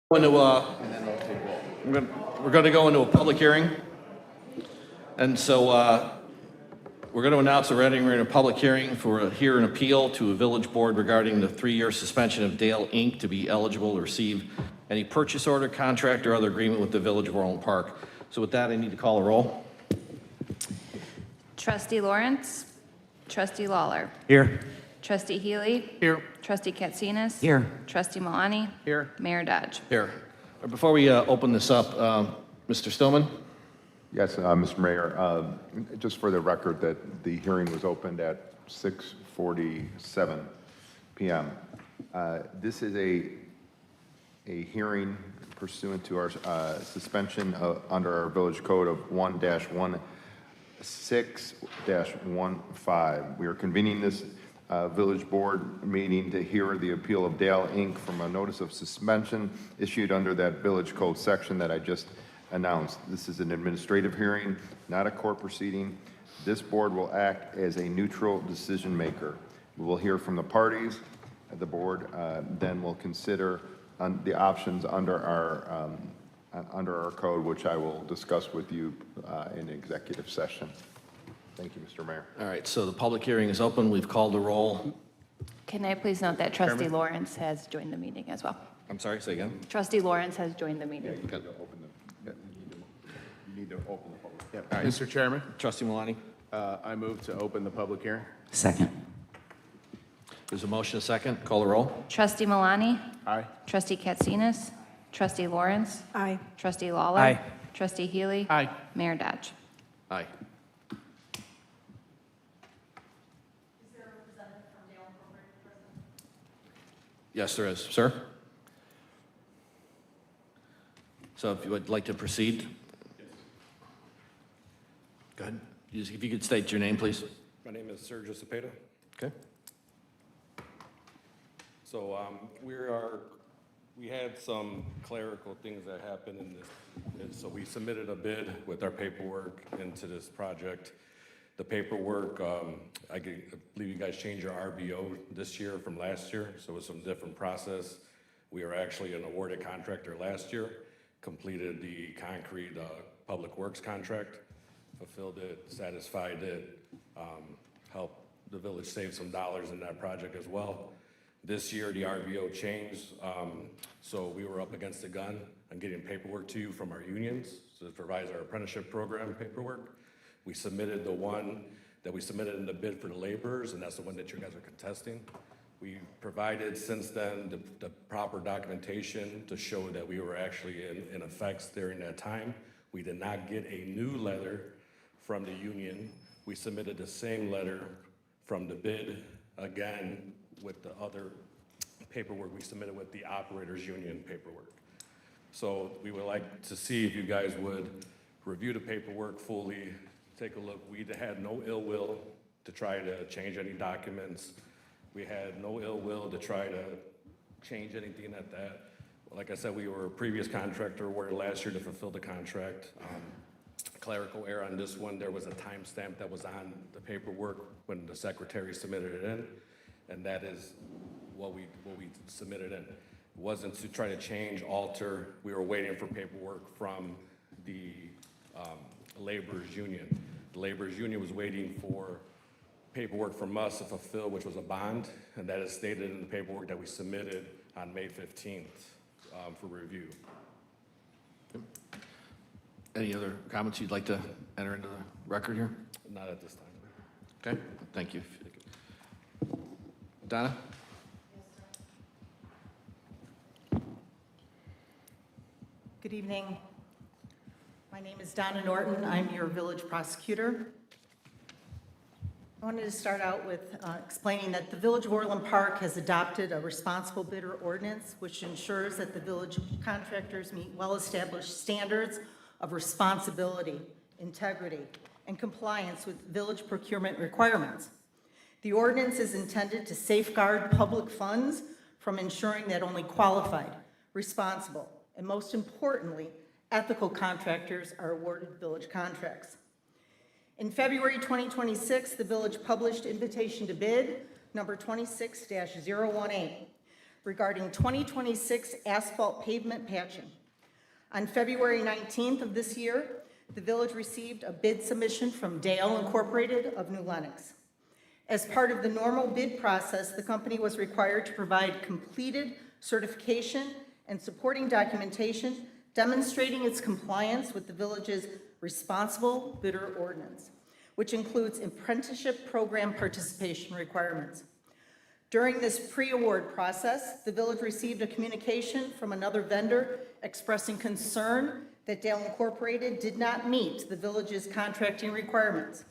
We're going to go into a public hearing. And so we're going to announce we're entering a public hearing for hear an appeal to a village board regarding the 3-year suspension of Dale Inc. to be eligible to receive any purchase order, contract, or other agreement with the Village of Orland Park. So with that, I need to call a roll. Trustee Lawrence. Trustee Lawler. Here. Trustee Healy. Here. Trustee Katsinas. Here. Trustee Malani. Here. Mayor Dodge. Here. Before we open this up, Mr. Stillman? Yes, Mr. Mayor, just for the record that the hearing was opened at 6:47 p.m. This is a hearing pursuant to our suspension under our village code of 1-16-15. We are convening this village board meeting to hear the appeal of Dale Inc. from a notice of suspension issued under that village code section that I just announced. This is an administrative hearing, not a court proceeding. This board will act as a neutral decision maker. We will hear from the parties. The board then will consider the options under our code, which I will discuss with you in executive session. Thank you, Mr. Mayor. All right, so the public hearing is open. We've called the roll. Can I please note that Trustee Lawrence has joined the meeting as well? I'm sorry, say again? Trustee Lawrence has joined the meeting. You need to open the public. Yep. All right. Mr. Chairman, Trustee Malani? I move to open the public hearing. Second. There's a motion, a second. Call the roll. Trustee Malani. Aye. Trustee Katsinas. Trustee Lawrence. Aye. Trustee Lawler. Aye. Trustee Healy. Aye. Mayor Dodge. Aye. Yes, there is. Sir? So if you would like to proceed? Go ahead. If you could state your name, please. My name is Sergio Cepeda. Okay. So we had some clerical things that happened in this, and so we submitted a bid with our paperwork into this project. The paperwork, I believe you guys changed your RBO this year from last year, so it was some different process. We were actually an awarded contractor last year, completed the concrete public works contract, fulfilled it, satisfied it, helped the village save some dollars in that project as well. This year, the RVO changed, so we were up against the gun on getting paperwork to you from our unions, so it provides our apprenticeship program paperwork. We submitted the one that we submitted in the bid for the laborers, and that's the one that you guys are contesting. We provided since then the proper documentation to show that we were actually in effect during that time. We did not get a new letter from the union. We submitted the same letter from the bid, again, with the other paperwork we submitted with the operators union paperwork. So we would like to see if you guys would review the paperwork fully, take a look. We had no ill will to try to change any documents. We had no ill will to try to change anything at that. Like I said, we were a previous contractor awarded last year to fulfill the contract. Clerical error on this one, there was a timestamp that was on the paperwork when the secretary submitted it in, and that is what we submitted in. It wasn't to try to change, alter. We were waiting for paperwork from the laborers union. The laborers union was waiting for paperwork from us to fulfill, which was a bond, and that is stated in the paperwork that we submitted on May 15th for review. Any other comments you'd like to enter into the record here? Not at this time. Okay, thank you. Donna? Good evening. My name is Donna Norton. I'm your village prosecutor. I wanted to start out with explaining that the Village of Orland Park has adopted a responsible bidder ordinance, which ensures that the village contractors meet well-established standards of responsibility, integrity, and compliance with village procurement requirements. The ordinance is intended to safeguard public funds from ensuring that only qualified, responsible, and most importantly, ethical contractors are awarded village contracts. In February 2026, the village published invitation to bid number 26-018. regarding 2026 asphalt pavement patching. On February 19th of this year, the village received a bid submission from Dale Incorporated of New Lenox. As part of the normal bid process, the company was required to provide completed certification and supporting documentation demonstrating its compliance with the village's responsible bidder ordinance, which includes apprenticeship program participation requirements. During this pre-award process, the village received a communication from another vendor expressing concern that Dale Incorporated did not meet the village's contracting requirements.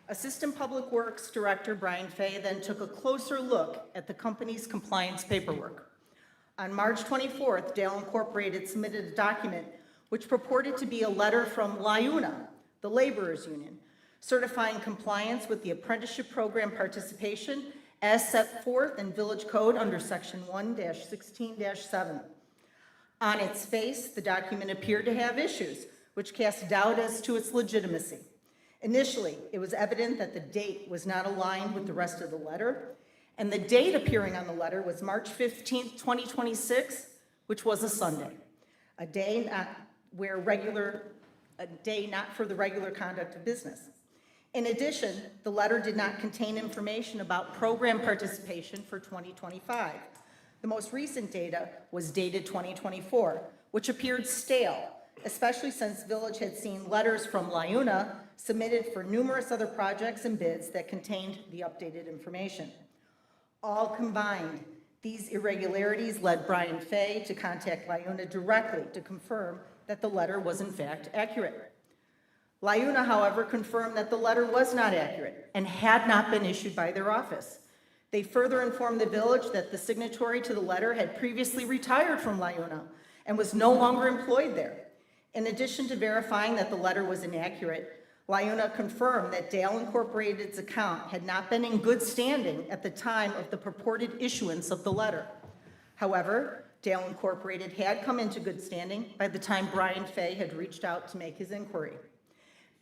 Assistant Public Works Director Brian Fay then took a closer look at the company's compliance paperwork. On March 24th, Dale Incorporated submitted a document which purported to be a letter from LIUNA, the laborers union, certifying compliance with the apprenticeship program participation as set forth in Village Code under Section 1-16-7. On its face, the document appeared to have issues, which cast doubt as to its legitimacy. Initially, it was evident that the date was not aligned with the rest of the letter, and the date appearing on the letter was March 15th, 2026, which was a Sunday, a day not for the regular conduct of business. In addition, the letter did not contain information about program participation for 2025. The most recent data was dated 2024, which appeared stale, especially since Village had seen letters from LIUNA submitted for numerous other projects and bids that contained the updated information. All combined, these irregularities led Brian Fay to contact LIUNA directly to confirm that the letter was in fact accurate. LIUNA, however, confirmed that the letter was not accurate and had not been issued by their office. They further informed the village that the signatory to the letter had previously retired from LIUNA and was no longer employed there. In addition to verifying that the letter was inaccurate, LIUNA confirmed that Dale Incorporated's account had not been in good standing at the time of the purported issuance of the letter. However, Dale Incorporated had come into good standing by the time Brian Fay had reached out to make his inquiry.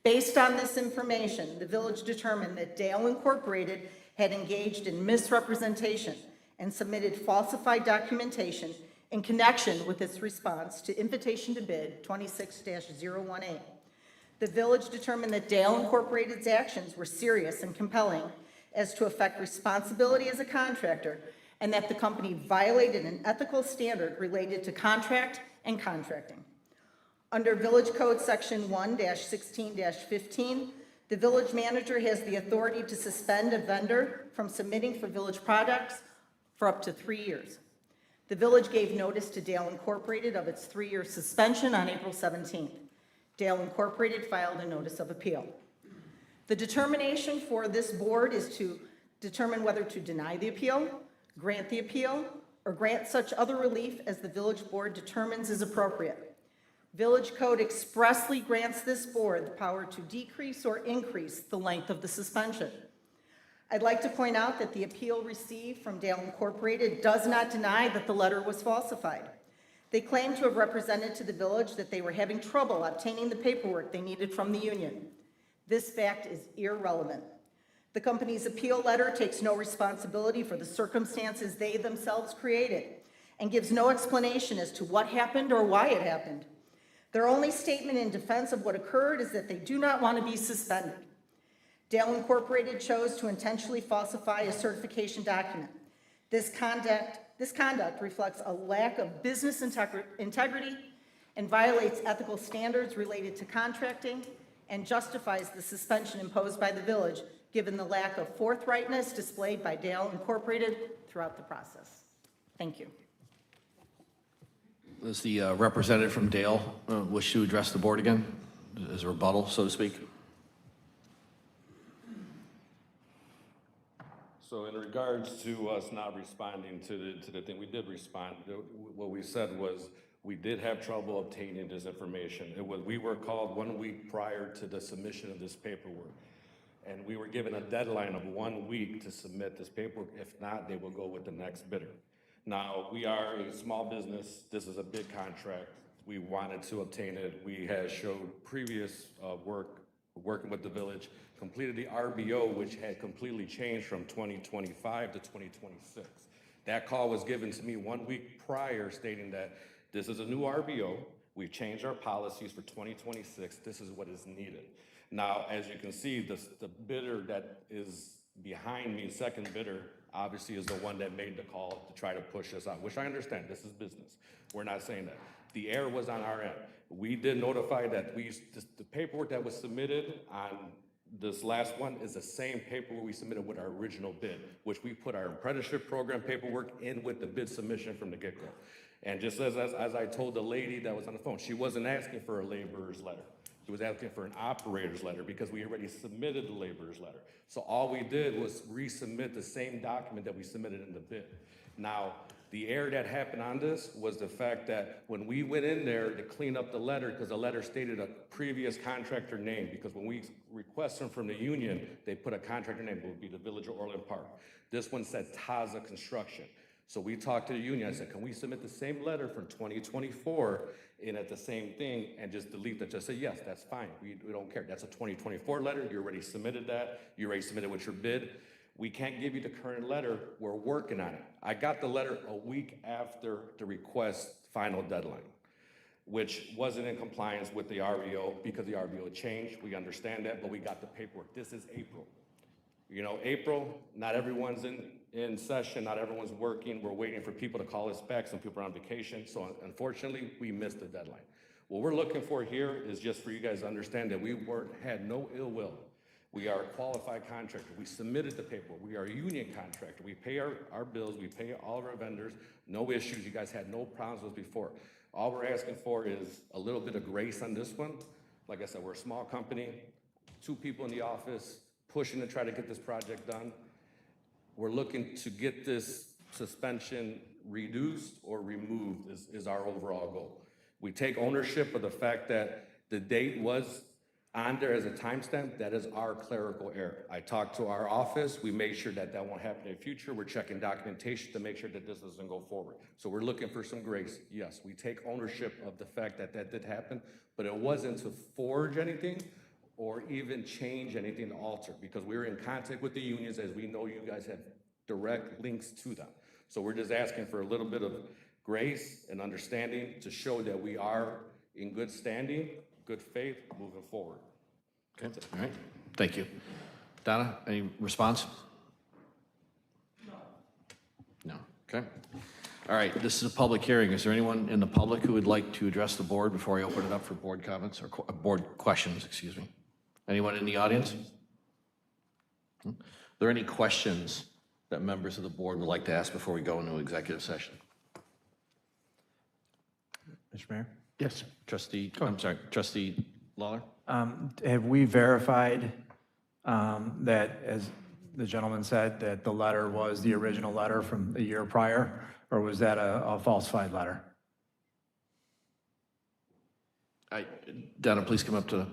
Based on this information, the village determined that Dale Incorporated had engaged in misrepresentation and submitted falsified documentation in connection with its response to invitation to bid 26-018. The village determined that Dale Incorporated's actions were serious and compelling as to affect responsibility as a contractor, and that the company violated an ethical standard related to contract and contracting. Under Village Code Section 1-16-15, the village manager has the authority to suspend a vendor from submitting for village products for up to 3 years. The village gave notice to Dale Incorporated of its 3-year suspension on April 17th. Dale Incorporated filed a notice of appeal. The determination for this board is to determine whether to deny the appeal, grant the appeal, or grant such other relief as the village board determines is appropriate. Village Code expressly grants this board the power to decrease or increase the length of the suspension. I'd like to point out that the appeal received from Dale Incorporated does not deny that the letter was falsified. They claim to have represented to the village that they were having trouble obtaining the paperwork they needed from the union. This fact is irrelevant. The company's appeal letter takes no responsibility for the circumstances they themselves created and gives no explanation as to what happened or why it happened. Their only statement in defense of what occurred is that they do not want to be suspended. Dale Incorporated chose to intentionally falsify a certification document. This conduct reflects a lack of business integrity and violates ethical standards related to contracting and justifies the suspension imposed by the village, given the lack of forthrightness displayed by Dale Incorporated throughout the process. Thank you. Does the representative from Dale wish to address the board again as a rebuttal, so to speak? So in regards to us not responding to the thing, we did respond. What we said was we did have trouble obtaining this information. We were called 1 week prior to the submission of this paperwork. And we were given a deadline of 1 week to submit this paperwork. If not, they will go with the next bidder. Now, we are a small business. This is a big contract. We wanted to obtain it. We had showed previous working with the village, completed the RBO, which had completely changed from 2025 to 2026. That call was given to me 1 week prior stating that this is a new RBO. We've changed our policies for 2026. This is what is needed. Now, as you can see, the bidder that is behind me, second bidder, obviously is the one that made the call to try to push us out, which I understand. This is business. We're not saying that. The error was on our end. We did notify that the paperwork that was submitted on this last one is the same paperwork we submitted with our original bid, which we put our apprenticeship program paperwork in with the bid submission from the get-go. And just as I told the lady that was on the phone, she wasn't asking for a laborer's letter. She was asking for an operator's letter because we already submitted the laborer's letter. So all we did was resubmit the same document that we submitted in the bid. Now, the error that happened on this was the fact that when we went in there to clean up the letter, because the letter stated a previous contractor name, because when we request them from the union, they put a contractor name, it would be the Village of Orland Park. This one said Taza Construction. So we talked to the union, I said, can we submit the same letter from 2024 in at the same thing and just delete that? Just say, yes, that's fine, we don't care. That's a 2024 letter, you already submitted that, you already submitted with your bid. We can't give you the current letter, we're working on it. I got the letter a week after the request final deadline, which wasn't in compliance with the REO because the REO changed, we understand that, but we got the paperwork. This is April. You know, April, not everyone's in session, not everyone's working. We're waiting for people to call us back. Some people are on vacation. So unfortunately, we missed the deadline. What we're looking for here is just for you guys to understand that we had no ill will. We are a qualified contractor. We submitted the paperwork. We are a union contractor. We pay our bills. We pay all of our vendors. No issues. You guys had no problems with before. All we're asking for is a little bit of grace on this one. Like I said, we're a small company, 2 people in the office, pushing to try to get this project done. We're looking to get this suspension reduced or removed is our overall goal. We take ownership of the fact that the date was on there as a timestamp. That is our clerical error. I talked to our office. We made sure that that won't happen in the future. We're checking documentation to make sure that this doesn't go forward. So we're looking for some grace. Yes, we take ownership of the fact that that did happen, but it wasn't to forge anything or even change anything to alter, because we were in contact with the unions, as we know you guys have direct links to them. So we're just asking for a little bit of grace and understanding to show that we are in good standing, good faith, moving forward. Okay, all right, thank you. Donna, any response? No. No, okay. All right, this is a public hearing. Is there anyone in the public who would like to address the board before I open it up for board comments or board questions, excuse me? Anyone in the audience? Are there any questions that members of the board would like to ask before we go into executive session? Mr. Mayor? Yes. Trustee Lawler? Have we verified that, as the gentleman said, that the letter was the original letter from the year prior, or was that a falsified letter? Donna, please come up to the...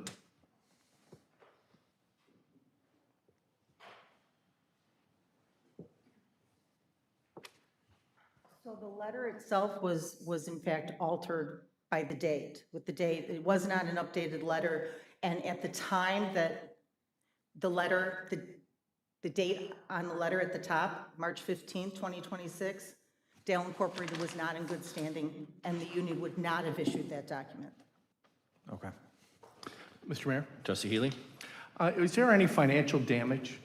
So the letter itself was in fact altered by the date, with the date. It was not an updated letter. And at the time that the letter, the date on the letter at the top, March 15th, 2026, Dale Incorporated was not in good standing, and the union would not have issued that document. Okay. Mr. Mayor, Trustee Healy? is there any financial damage?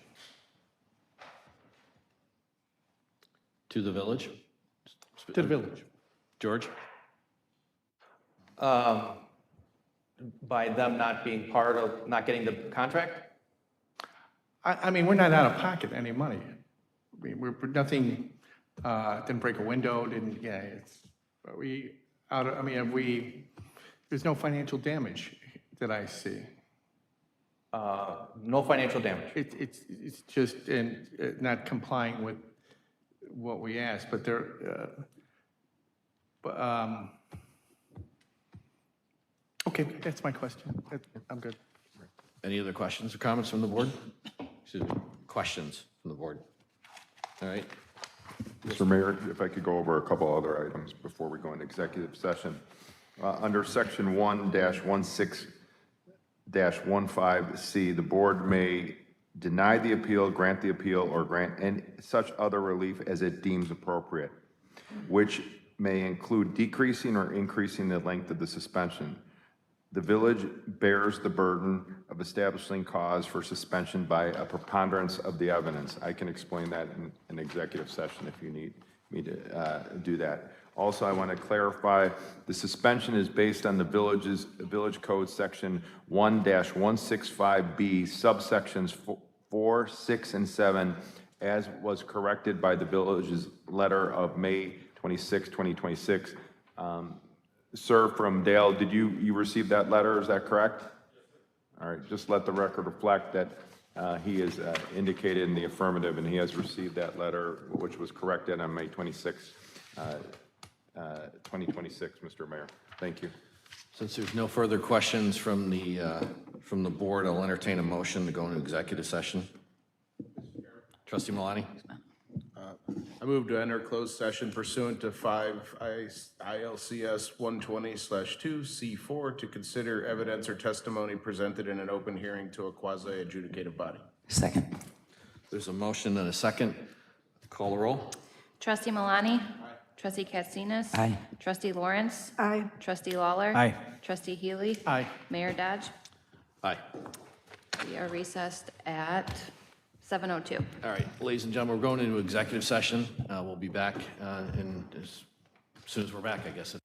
To the village? To the village? George? By them not being part of, not getting the contract? I mean, we're not out of pocket any money. I mean, we're nothing, didn't break a window, didn't, yeah, it's, are we out of, I mean, there's no financial damage that I see. No financial damage. It's just not complying with what we asked, but okay, that's my question. I'm good. Any other questions or comments from the board? Excuse me, questions from the board? All right. Mr. Mayor, if I could go over a couple other items before we go into executive session. Under section 1-16-15C, the board may deny the appeal, grant the appeal, or grant any such other relief as it deems appropriate, which may include decreasing or increasing the length of the suspension. The village bears the burden of establishing cause for suspension by a preponderance of the evidence. I can explain that in an executive session if you need me to do that. Also, I want to clarify, the suspension is based on the Village Code Section 1-165B, subsections 4, 6, and 7, as was corrected by the village's letter of May 26, 2026. Sir, from Dale, did you receive that letter? Is that correct? All right, just let the record reflect that he is indicated in the affirmative, and he has received that letter, which was corrected on May 26, 2026, Mr. Mayor. Thank you. Since there's no further questions from the board, I'll entertain a motion to go into executive session. Trustee Malani? I move to enter closed session pursuant to 5 ILCS 120/2 C4 to consider evidence or testimony presented in an open hearing to a quasi-adjudicative body. Second. There's a motion and a second. Call the roll. Trustee Malani? Trustee Katsinas? Aye. Trustee Lawrence? Aye. Trustee Lawler? Aye. Trustee Healy? Aye. Mayor Dodge? Aye. We are recessed at 7:02. All right, ladies and gentlemen, we're going into executive session. We'll be back as soon as we're back, I guess.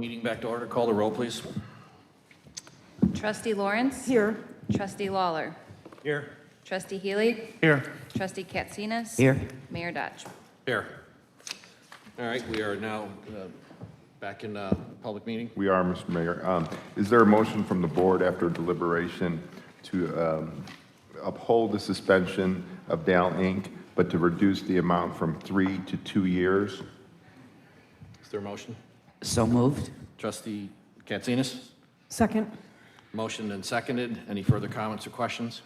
Meeting back to order. Call the roll, please. Trustee Lawrence? Here. Trustee Lawler? Here. Trustee Healy? Here. Trustee Katsinas? Here. Mayor Dodge. Here. All right, we are now back in public meeting. We are, Mr. Mayor. Is there a motion from the board after deliberation to uphold the suspension of Dow Inc., but to reduce the amount from 3 to 2 years? Is there a motion? So moved. Trustee Katsinas? Second. Motion and seconded. Any further comments or questions?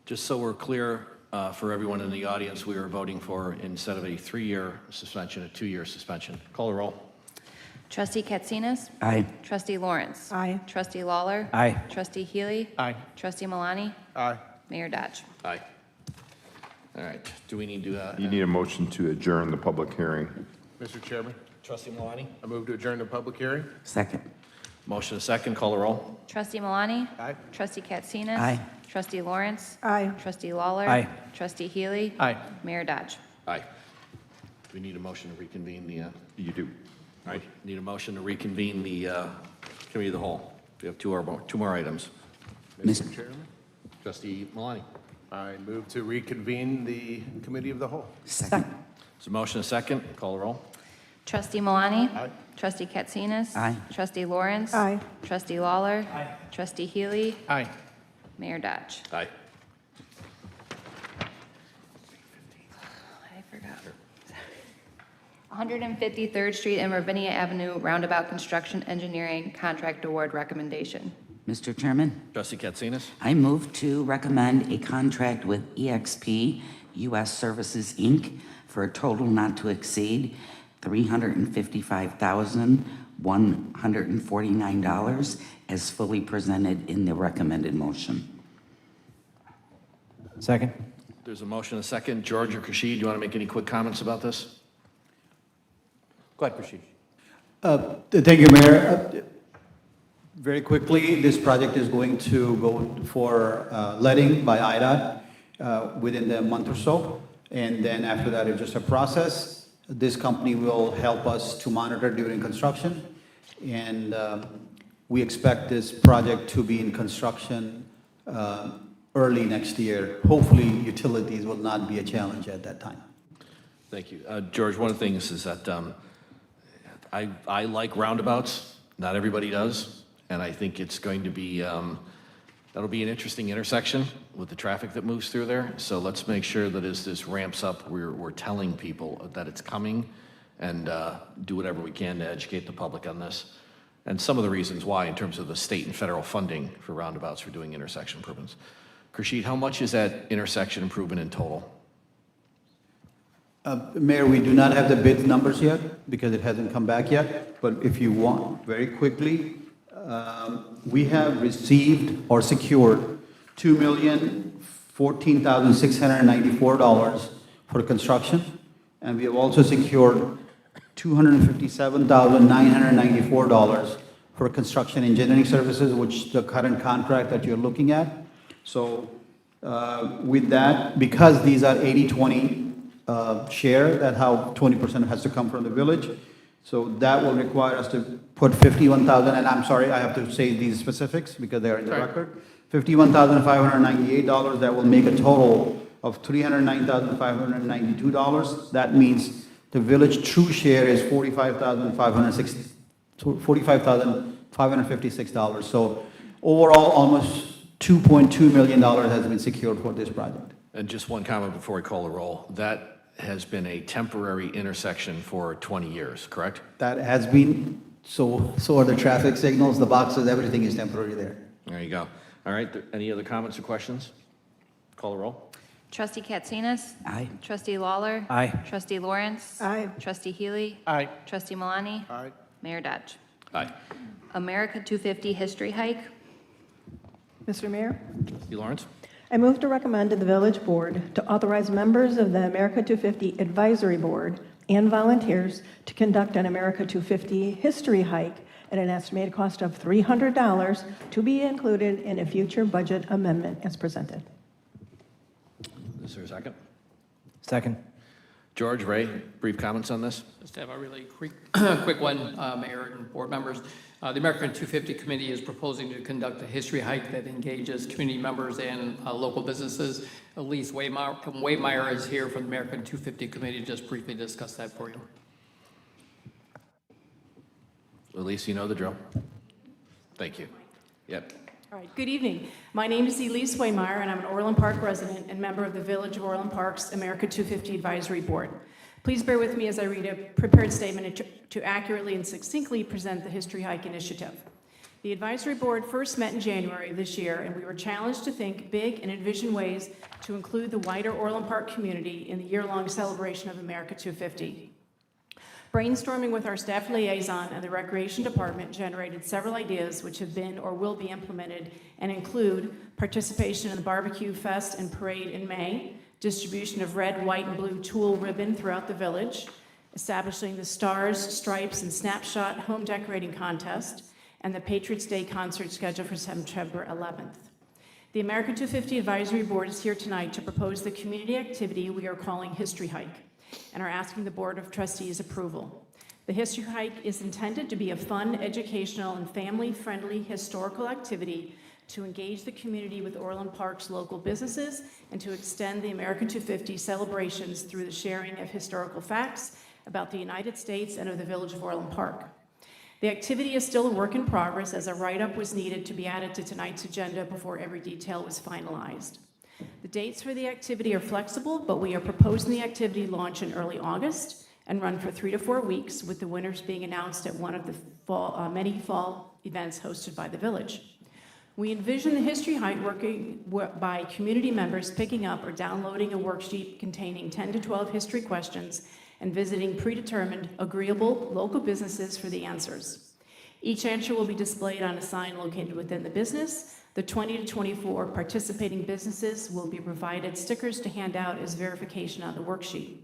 Just so we're clear for everyone in the audience, we are voting for, instead of a 3-year suspension, a 2-year suspension. Call the roll. Trustee Katsinas? Aye. Trustee Lawrence? Aye. Trustee Lawler? Aye. Trustee Healy? Aye. Trustee Malani? Aye. Mayor Dodge. Aye. All right, do we need to, You need a motion to adjourn the public hearing. Mr. Chairman, Trustee Malani? I move to adjourn the public hearing. Second. Motion and second. Call the roll. Trustee Malani? Aye. Trustee Katsinas? Aye. Trustee Lawrence? Aye. Trustee Lawler? Aye. Trustee Healy? Aye. Mayor Dodge. Aye. Do we need a motion to reconvene the, You do. all right, need a motion to reconvene the committee of the whole. We have two more items. Mr. Chairman, Trustee Malani. I move to reconvene the committee of the whole. Second. There's a motion and second. Call the roll. Trustee Malani? Aye. Trustee Katsinas? Aye. Trustee Lawrence? Aye. Trustee Lawler? Trustee Healy? Aye. Mayor Dodge. Aye. I forgot. 153rd Street and Ravinia Avenue Roundabout Construction Engineering Contract Award Recommendation. Mr. Chairman, Trustee Katsinas. I move to recommend a contract with EXP U.S. Services, Inc. for a total not to exceed $355,149 as fully presented in the recommended motion. Second. There's a motion and a second. George or Kashid, do you want to make any quick comments about this? Go ahead, Kashid. Thank you, Mayor. Very quickly, this project is going to go for letting by IDOT within the month or so. And then after that, it's just a process. This company will help us to monitor during construction. And we expect this project to be in construction early next year. Hopefully, utilities will not be a challenge at that time. Thank you. George, one of the things is that I like roundabouts. Not everybody does. And I think it's going to be, that'll be an interesting intersection with the traffic that moves through there. So let's make sure that as this ramps up, we're telling people that it's coming and do whatever we can to educate the public on this. And some of the reasons why in terms of the state and federal funding for roundabouts for doing intersection improvements. Kashid, how much is that intersection improvement in total? Mayor, we do not have the bid numbers yet because it hasn't come back yet. But if you want, very quickly, we have received or secured $2,014,694 for construction. And we have also secured $257,994 for construction engineering services, which the current contract that you're looking at. So with that, because these are 80-20 share, that's how 20% has to come from the village. So that will require us to put $51,000, and I'm sorry, I have to say these specifics because they are in the record. $51,598, that will make a total of $309,592. That means the village true share is $45,556. So overall, almost $2.2 million has been secured for this project. And just one comment before we call the roll. That has been a temporary intersection for 20 years, correct? That has been, so are the traffic signals, the boxes, everything is temporary there. There you go. All right, any other comments or questions? Call the roll. Trustee Katsinas? Aye. Trustee Lawler? Aye. Trustee Lawrence? Aye. Trustee Healy? Aye. Trustee Malani? Aye. Mayor Dodge. Aye. America 250 History Hike. Mr. Mayor, Trustee Lawrence? I move to recommend to the Village Board to authorize members of the America 250 Advisory Board and volunteers to conduct an America 250 History Hike at an estimated cost of $300 to be included in a future budget amendment as presented. Is there a second? Second. George, Ray, brief comments on this? Just have a really quick, quick one, Mayor and board members. The American 250 Committee is proposing to conduct a history hike that engages community members and local businesses. Elise Waymire is here from the American 250 Committee to just briefly discuss that for you. Elise, you know the drill. Thank you. Yep. All right, good evening. My name is Elise Waymire, and I'm an Orland Park resident and member of the Village of Orland Park's America 250 Advisory Board. Please bear with me as I read a prepared statement to accurately and succinctly present the History Hike Initiative. The advisory board first met in January of this year, and we were challenged to think big and envision ways to include the wider Orland Park community in the year-long celebration of America 250. Brainstorming with our staff liaison and the Recreation Department generated several ideas which have been or will be implemented and include participation in the Barbecue Fest and Parade in May, distribution of red, white, and blue tulle ribbon throughout the village, establishing the Stars, Stripes, and Snapshot home decorating contest, and the Patriots' Day concert scheduled for September 11th. The America 250 Advisory Board is here tonight to propose the community activity we are calling History Hike, and are asking the Board of Trustees' approval. The History Hike is intended to be a fun, educational, and family-friendly historical activity to engage the community with Orland Park's local businesses and to extend the America 250 celebrations through the sharing of historical facts about the United States and of the Village of Orland Park. The activity is still a work in progress, as a write-up was needed to be added to tonight's agenda before every detail was finalized. The dates for the activity are flexible, but we are proposing the activity launch in early August and run for 3 to 4 weeks, with the winners being announced at one of the many fall events hosted by the village. We envision the History Hike working by community members picking up or downloading a worksheet containing 10 to 12 history questions and visiting predetermined, agreeable local businesses for the answers. Each answer will be displayed on a sign located within the business. The 20 to 24 participating businesses will be provided stickers to hand out as verification on the worksheet.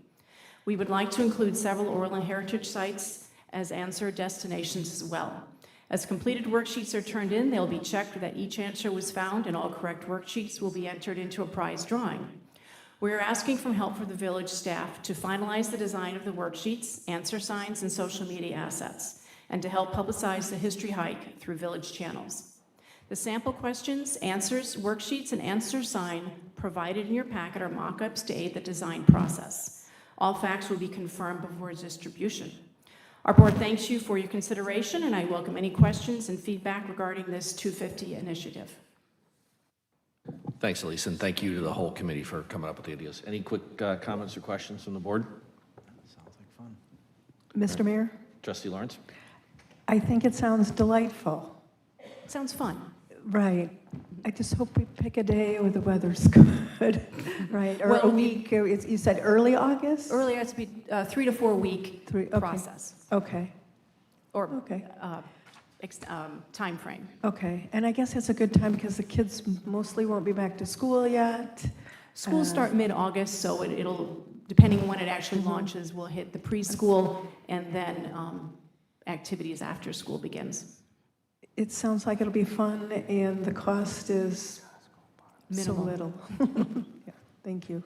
We would like to include several Orland heritage sites as answer destinations as well. As completed worksheets are turned in, they'll be checked that each answer was found, and all correct worksheets will be entered into a prize drawing. We are asking for help from the village staff to finalize the design of the worksheets, answer signs, and social media assets, and to help publicize the History Hike through village channels. The sample questions, answers, worksheets, and answer sign provided in your packet are mock-ups to aid the design process. All facts will be confirmed before distribution. Our board thanks you for your consideration, and I welcome any questions and feedback regarding this 250 initiative. Thanks, Elise, and thank you to the whole committee for coming up with the ideas. Any quick comments or questions from the board? Sounds like fun. Mr. Mayor, Trustee Lawrence? I think it sounds delightful. Sounds fun. Right. I just hope we pick a day where the weather's good, right? Or Well, a week, you said early August? Earlier, it has to be 3 to 4 week Okay. process Okay, or okay, time frame. okay. And I guess it's a good time because the kids mostly won't be back to school yet. Schools start mid-August, so it'll, depending on when it actually launches, we'll hit the preschool and then activities after school begins. It sounds like it'll be fun and the cost is so Minimal. little. Yeah, thank you.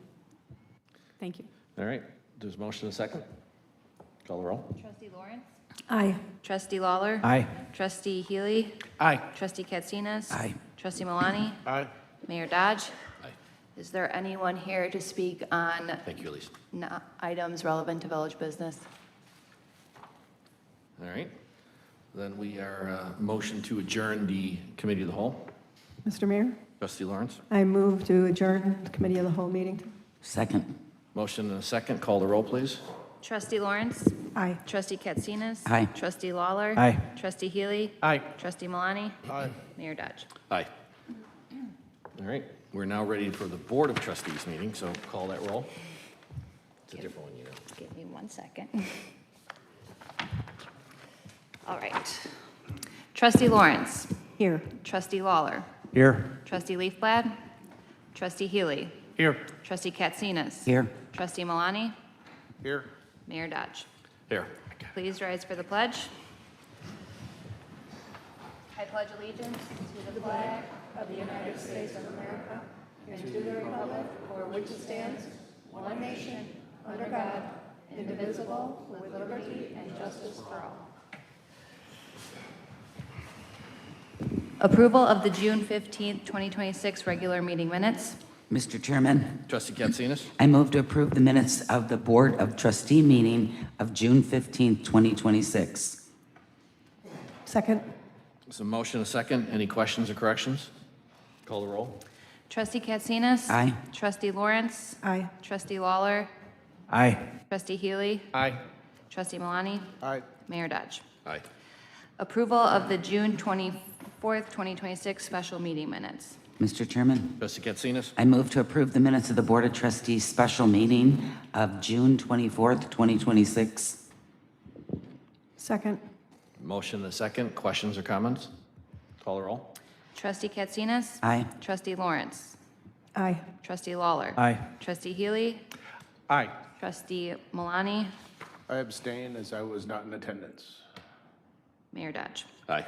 Thank you. All right, there's a motion and a second. Call the roll. Trustee Lawrence? Aye. Trustee Lawler? Aye. Trustee Healy? Aye. Trustee Katsinas? Aye. Trustee Malani? Aye. Mayor Dodge? Aye. Is there anyone here to speak on Thank you, Elise. items relevant to village business? All right, then we are motion to adjourn the committee of the whole. Mr. Mayor, Trustee Lawrence? I move to adjourn the committee of the whole meeting. Second. Motion and a second. Call the roll, please. Trustee Lawrence? Aye. Trustee Katsinas? Aye. Trustee Lawler? Aye. Trustee Healy? Aye. Trustee Malani? Aye. Mayor Dodge? Aye. All right, we're now ready for the Board of Trustees meeting, so call that roll. It's a different one, you know. Give me 1 second. All right. Trustee Lawrence? Here. Trustee Lawler? Here. Trustee Leafblad? Trustee Healy? Here. Trustee Katsinas? Here. Trustee Malani? Here. Mayor Dodge? Here. Please rise for the pledge. I pledge allegiance to the flag of the United States of America and to the republic for which it stands, one nation, under God, indivisible, with liberty and justice for all. Approval of the June 15th, 2026 regular meeting minutes. Mr. Chairman, Trustee Katsinas? I move to approve the minutes of the Board of Trustee meeting of June 15th, 2026. Second. There's a motion, a second. Any questions or corrections? Call the roll. Trustee Katsinas? Aye. Trustee Lawrence? Aye. Trustee Lawler? Aye. Trustee Healy? Aye. Trustee Malani? Aye. Mayor Dodge. Aye. Approval of the June 24th, 2026 special meeting minutes. Mr. Chairman, Trustee Katsinas? I move to approve the minutes of the Board of Trustees special meeting of June 24th, 2026. Second. Motion, a second. Questions or comments? Call the roll. Trustee Katsinas? Aye. Trustee Lawrence? Aye. Trustee Lawler? Aye. Trustee Healy? Aye. Trustee Malani? I abstain as I was not in attendance. Mayor Dodge. Aye.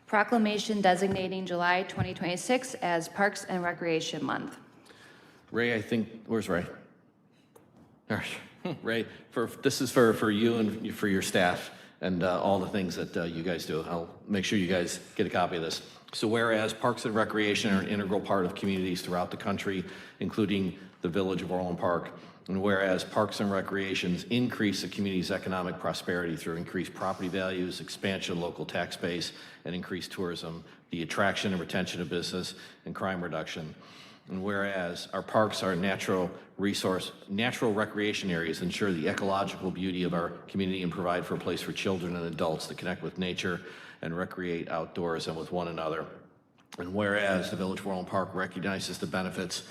Proclamation designating July 2026 as Parks and Recreation Month. Ray, I think, where's Ray? Ray, this is for you and for your staff and all the things that you guys do. I'll make sure you guys get a copy of this. So whereas Parks and Recreation are an integral part of communities throughout the country, including the village of Orland Park, and whereas Parks and Recreations increase the community's economic prosperity through increased property values, expansion of local tax base, and increased tourism, the attraction and retention of business, and crime reduction. And whereas our parks are natural recreation areas, ensure the ecological beauty of our community and provide for a place for children and adults to connect with nature and recreate outdoors and with one another. And whereas the Village of Orland Park recognizes the benefits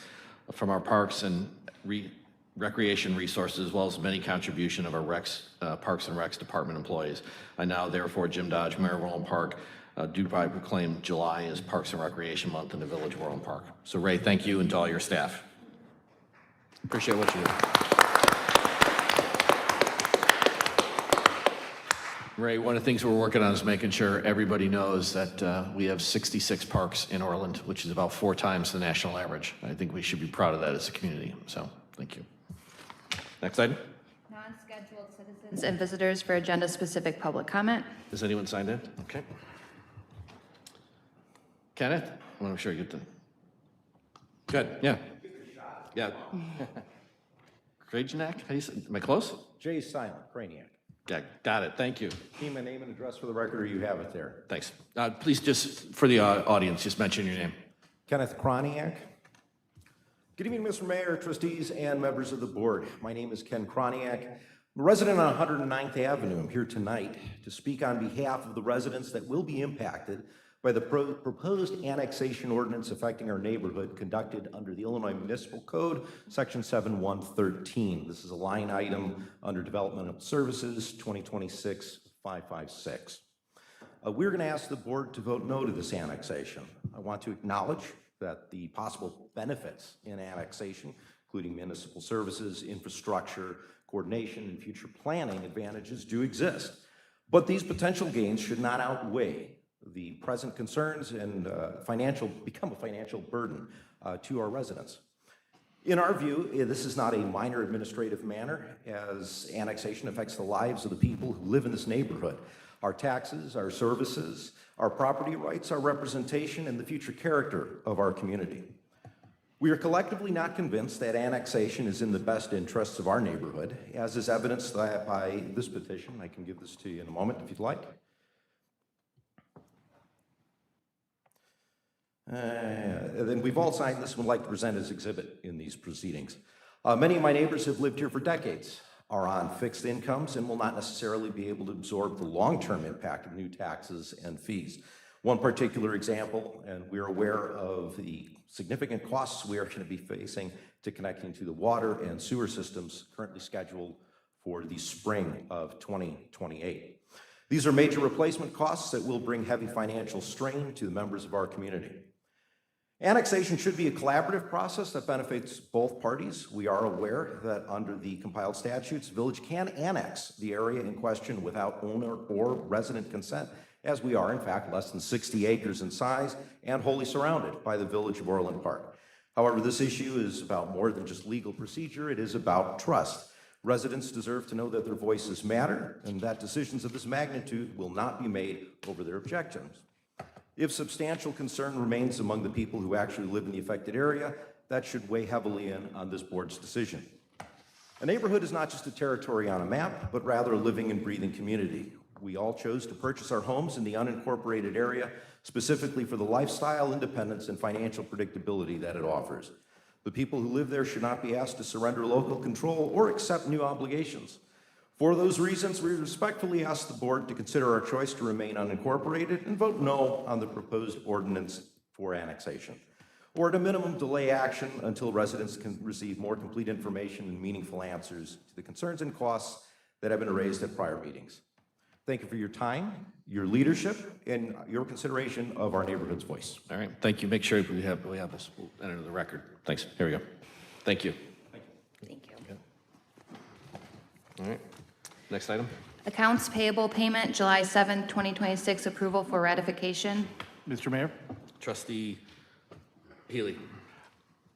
from our parks and recreation resources, as well as many contribution of our Parks and Recs Department employees. I now, therefore, Jim Dodge, Mayor of Orland Park, do proclaim July as Parks and Recreation Month in the Village of Orland Park. So Ray, thank you, and to all your staff. Appreciate what you do. Ray, one of the things we're working on is making sure everybody knows that we have 66 parks in Orland, which is about 4 times the national average. I think we should be proud of that as a community, so thank you. Next item. Non-scheduled citizens and visitors for agenda-specific public comment. Is anyone signed in? Okay. Kenneth? I want to make sure you get the... Good, yeah. Yeah. Krajanak? How do you say? Am I close? Jay Silent, Craniac. Yeah, got it. Thank you. Name and name and address for the record, or you have it there. Thanks. Please just, for the audience, just mention your name. Kenneth Kroniak. Good evening, Mr. Mayor, trustees, and members of the board. My name is Ken Kroniak. I'm a resident on 109th Avenue. I'm here tonight to speak on behalf of the residents that will be impacted by the proposed annexation ordinance affecting our neighborhood conducted under the Illinois Municipal Code, Section 7113. This is a line item under Developmental Services 2026-556. We're going to ask the board to vote no to this annexation. I want to acknowledge that the possible benefits in annexation, including municipal services, infrastructure, coordination, and future planning advantages do exist. But these potential gains should not outweigh the present concerns and become a financial burden to our residents. In our view, this is not a minor administrative matter, as annexation affects the lives of the people who live in this neighborhood. Our taxes, our services, our property rights, our representation, and the future character of our community. We are collectively not convinced that annexation is in the best interests of our neighborhood, as is evidenced by this petition. I can give this to you in a moment if you'd like. Then we've all signed this and would like to present as exhibit in these proceedings. Many of my neighbors have lived here for decades, are on fixed incomes, and will not necessarily be able to absorb the long-term impact of new taxes and fees. One particular example, and we're aware of the significant costs we are going to be facing to connecting to the water and sewer systems currently scheduled for the spring of 2028. These are major replacement costs that will bring heavy financial strain to the members of our community. Annexation should be a collaborative process that benefits both parties. We are aware that under the compiled statutes, the village can annex the area in question without owner or resident consent, as we are, in fact, less than 60 acres in size and wholly surrounded by the village of Orland Park. However, this issue is about more than just legal procedure. It is about trust. Residents deserve to know that their voices matter and that decisions of this magnitude will not be made over their objections. If substantial concern remains among the people who actually live in the affected area, that should weigh heavily in on this board's decision. A neighborhood is not just a territory on a map, but rather a living and breathing community. We all chose to purchase our homes in the unincorporated area specifically for the lifestyle, independence, and financial predictability that it offers. The people who live there should not be asked to surrender local control or accept new obligations. For those reasons, we respectfully ask the board to consider our choice to remain unincorporated and vote no on the proposed ordinance for annexation, or at a minimum, delay action until residents can receive more complete information and meaningful answers to the concerns and costs that have been raised at prior meetings. Thank you for your time, your leadership, and your consideration of our neighborhood's voice. All right, thank you. Make sure we have this, we'll enter the record. Thanks. Here we go. Thank you. Thank you. All right, next item. Accounts payable payment, July 7th, 2026, approval for ratification. Mr. Mayor, Trustee Healy.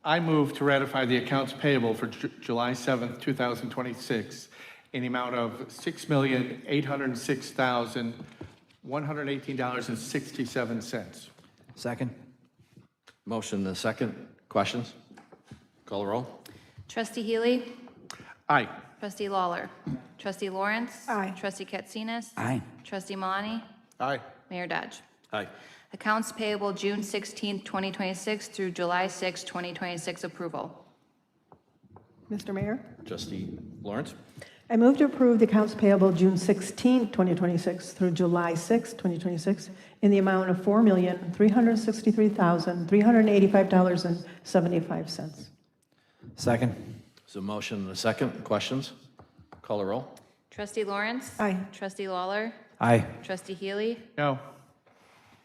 I move to ratify the accounts payable for July 7th, 2026 in the amount of $6,806,118.67. Second. Motion and a second. Questions? Call the roll. Trustee Healy? Aye. Trustee Lawler? Trustee Lawrence? Aye. Trustee Katsinas? Aye. Trustee Malani? Aye. Mayor Dodge. Aye. Accounts payable June 16th, 2026 through July 6th, 2026 approval. Mr. Mayor, Trustee Lawrence. I move to approve the accounts payable June 16, 2026 through July 6, 2026 in the amount of $4,363,385.75. Second. So motion and a second. Questions? Call the roll. Trustee Lawrence? Aye. Trustee Lawler? Aye. Trustee Healy? No.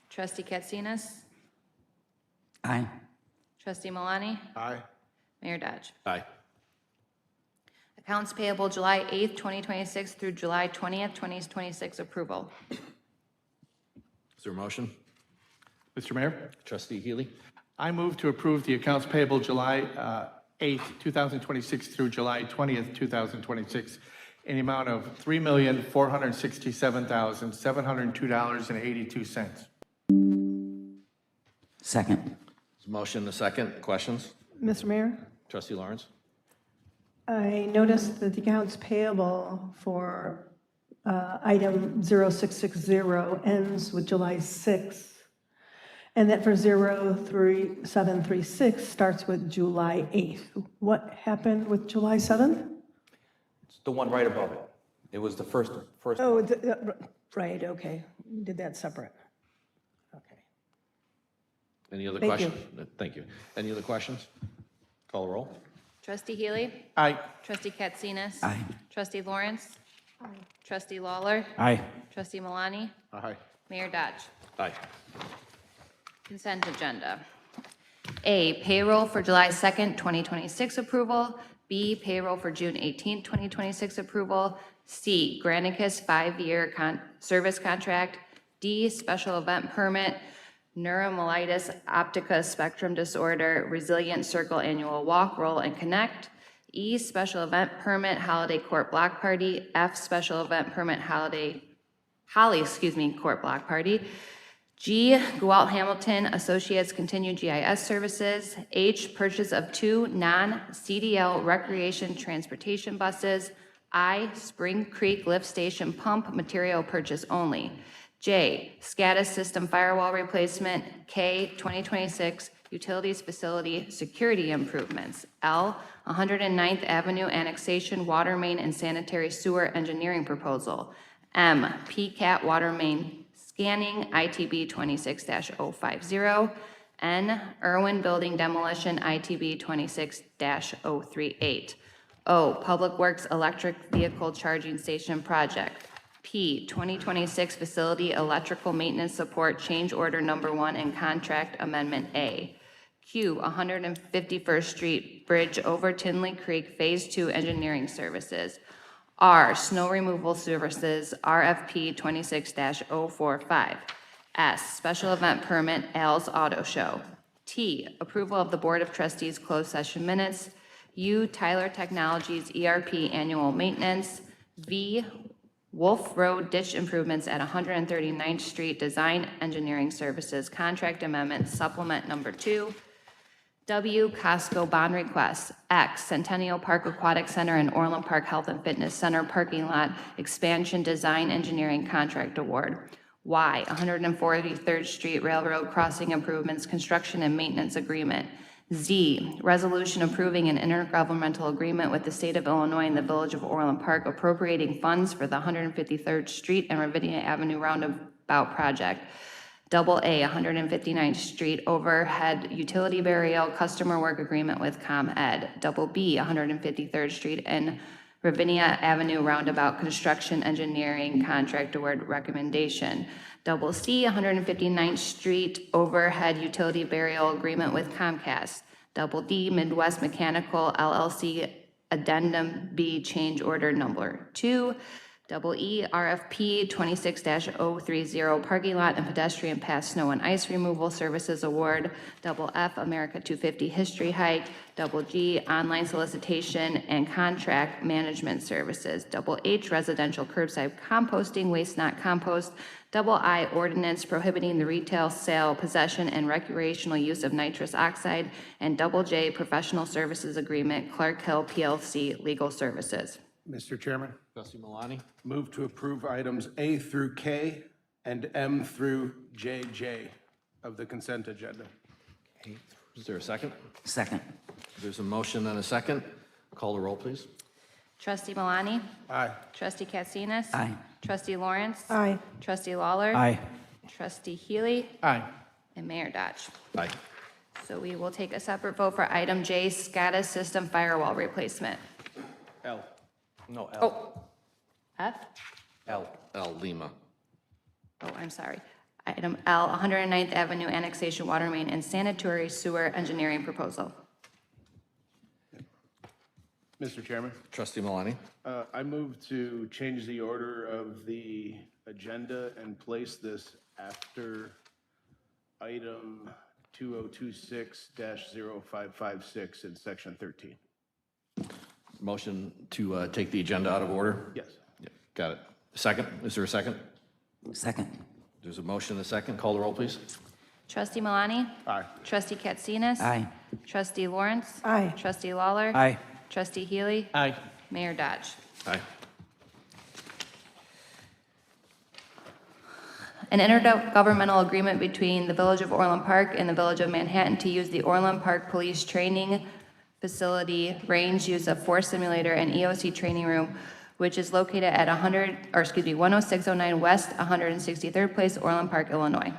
Trustee Katsinas? Aye. Trustee Malani? Aye. Mayor Dodge. Aye. Accounts payable July 8th, 2026 through July 20th, 2026 approval. Is there a motion? Mr. Mayor, Trustee Healy. I move to approve the accounts payable July 8th, 2026 through July 20th, 2026 in the amount of $3,467,702.82. Second. There's a motion and a second. Questions? Mr. Mayor, Trustee Lawrence. I noticed that the accounts payable for item 0660 ends with July 6, and that for 03736 starts with July 8th. What happened with July 7th? It's the one right above it. It was the first. Oh, right, okay. We did that separate. Okay. Any other Thank questions? Thank you. Any other questions? Call the roll. Trustee Healy? Aye. Trustee Katsinas? Aye. Trustee Lawrence? Trustee Lawler? Aye. Trustee Malani? Aye. Mayor Dodge. Aye. Consent agenda. A, payroll for July 2nd, 2026 approval. B, payroll for June 18th, 2026 approval. C, Granicus 5-year service contract. D, special event permit, neuromyelitis optica spectrum disorder, resilient circle annual walk, roll, and connect. E, special event permit, holiday court block party. F, special event permit, Holly, court block party. G, Goualt Hamilton Associates Continued GIS Services. H, purchase of 2 non-CDL recreation transportation buses. I, Spring Creek Lift Station pump material purchase only. J, SCADA system firewall replacement. K, 2026 utilities facility security improvements. L, 109th Avenue annexation water main and sanitary sewer engineering proposal. M, PCAT water main scanning ITB 26-050. N, Irwin building demolition ITB 26-038. O, Public Works electric vehicle charging station project. P, 2026 facility electrical maintenance support change order number 1 and contract amendment A. Q, 151st Street Bridge over Tinley Creek Phase 2 engineering services. R, snow removal services, RFP 26-045. S, special event permit, Al's Auto Show. T, approval of the Board of Trustees closed session minutes. U, Tyler Technologies ERP annual maintenance. V, Wolf Road ditch improvements at 139th Street Design Engineering Services Contract Amendment Supplement Number 2. W, Costco bond request. X, Centennial Park Aquatic Center and Orland Park Health and Fitness Center parking lot expansion design engineering contract award. Y, 143rd Street Railroad crossing improvements construction and maintenance agreement. Z, resolution approving an intergovernmental agreement with the state of Illinois and the village of Orland Park appropriating funds for the 153rd Street and Ravinia Avenue roundabout project. Double A, 159th Street overhead utility burial customer work agreement with ComEd. Double B, 153rd Street and Ravinia Avenue roundabout construction engineering contract award recommendation. Double C, 159th Street overhead utility burial agreement with Comcast. Double D, Midwest Mechanical LLC addendum B change order number 2. Double E, RFP 26-030 parking lot and pedestrian path snow and ice removal services award. Double F, America 250 history hike. Double G, online solicitation and contract management services. Double H, residential curbside composting, waste not compost. Double I, ordinance prohibiting the retail sale, possession, and recreational use of nitrous oxide. And double J, professional services agreement, Clark Hill PLC legal services. Mr. Chairman, Trustee Malani? move to approve items A through K and M through JJ of the consent agenda. Is there a second? Second. There's a motion and a second. Call the roll, please. Trustee Malani? Aye. Trustee Katsinas? Aye. Trustee Lawrence? Aye. Trustee Lawler? Aye. Trustee Healy? Aye. And Mayor Dodge. Aye. So we will take a separate vote for item J, SCADA system firewall replacement. L. No, L. Oh, F? L. L, Lima. Oh, I'm sorry. Item L, 109th Avenue annexation water main and sanitary sewer engineering proposal. Mr. Chairman, Trustee Malani? I move to change the order of the agenda and place this after item 2026-0556 in section 13. Motion to take the agenda out of order? Yes. Yeah, got it. Second? Is there a second? Second. There's a motion and a second. Call the roll, please. Trustee Malani? Aye. Trustee Katsinas? Aye. Trustee Lawrence? Aye. Trustee Lawler? Aye. Trustee Healy? Aye. Mayor Dodge. Aye. An intergovernmental agreement between the Village of Orland Park and the Village of Manhattan to use the Orland Park Police Training Facility, range use of force simulator and EOC training room, which is located at 10609 West 163rd Place, Orland Park, Illinois.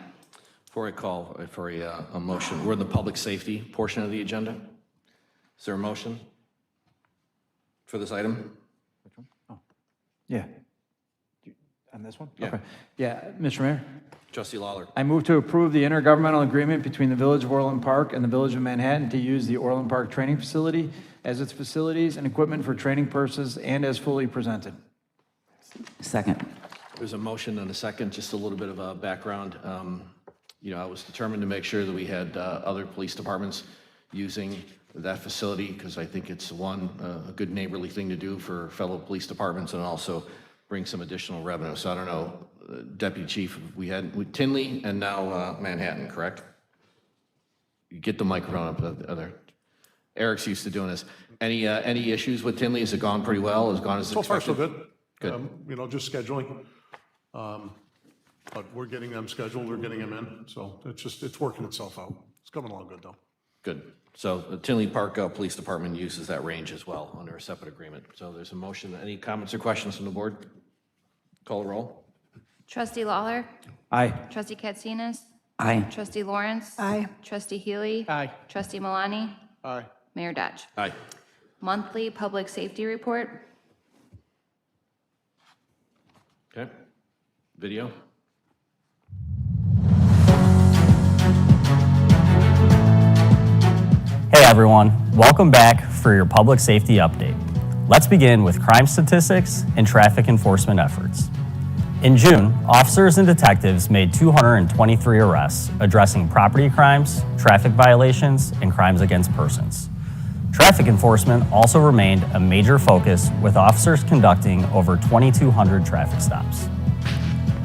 Before I call for a motion, we're in the public safety portion of the agenda. Is there a motion for this item? Yeah. On this one? Yeah. Okay. Yeah, Mr. Mayor, Trustee Lawler. I move to approve the intergovernmental agreement between the Village of Orland Park and the Village of Manhattan to use the Orland Park Training Facility as its facilities and equipment for training purposes and as fully presented. Second. There's a motion and a second, just a little bit of a background. You know, I was determined to make sure that we had other police departments using that facility because I think it's a good neighborly thing to do for fellow police departments and also bring some additional revenue. So I don't know, Deputy Chief, we had with Tinley and now Manhattan, correct? You get the microphone up there. Eric's used to doing this. Any issues with Tinley? Has it gone pretty well? Has it gone as So far, expected? so good. Good. You know, just scheduling. But we're getting them scheduled, we're getting them in, so it's working itself out. It's coming along good, though. Good. So the Tinley Park Police Department uses that range as well under a separate agreement. So there's a motion. Any comments or questions from the board? Call the roll. Trustee Lawler? Aye. Trustee Katsinas? Aye. Trustee Lawrence? Aye. Trustee Healy? Aye. Trustee Malani? Aye. Mayor Dodge. Aye. Monthly public safety report. Okay. Video. Hey everyone, welcome back for your public safety update. Let's begin with crime statistics and traffic enforcement efforts. In June, officers and detectives made 223 arrests addressing property crimes, traffic violations, and crimes against persons. Traffic enforcement also remained a major focus, with officers conducting over 2,200 traffic stops.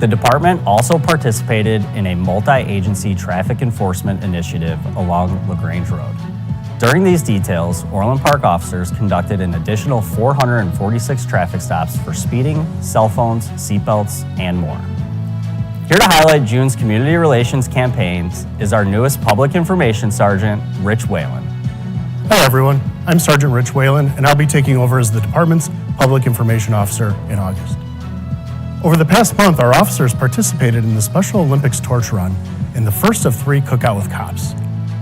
The department also participated in a multi-agency traffic enforcement initiative along LaGrange Road. During these details, Orland Park officers conducted an additional 446 traffic stops for speeding, cell phones, seatbelts, and more. Here to highlight June's community relations campaigns is our newest public information sergeant, Rich Whalen. Hello everyone, I'm Sergeant Rich Whalen, and I'll be taking over as the department's public information officer in August. Over the past month, our officers participated in the Special Olympics torch run in the first of 3 Cookout with Cops.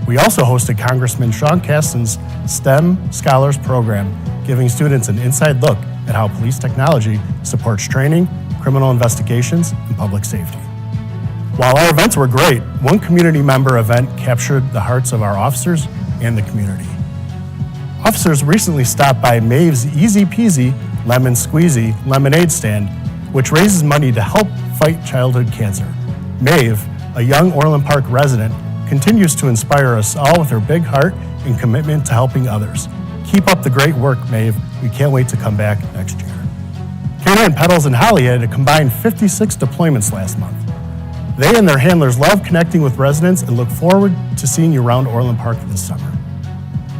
We also hosted Congressman Sean Casten's STEM Scholars Program, giving students an inside look at how police technology supports training, criminal investigations, and public safety. While our events were great, one community member event captured the hearts of our officers and the community. Officers recently stopped by Maeve's Easy Peasy Lemon Squeezy lemonade stand, which raises money to help fight childhood cancer. Maeve, a young Orland Park resident, continues to inspire us all with her big heart and commitment to helping others. Keep up the great work, Maeve. We can't wait to come back next year. Canine Petals and Holly had a combined 56 deployments last month. They and their handlers love connecting with residents and look forward to seeing you around Orland Park this summer.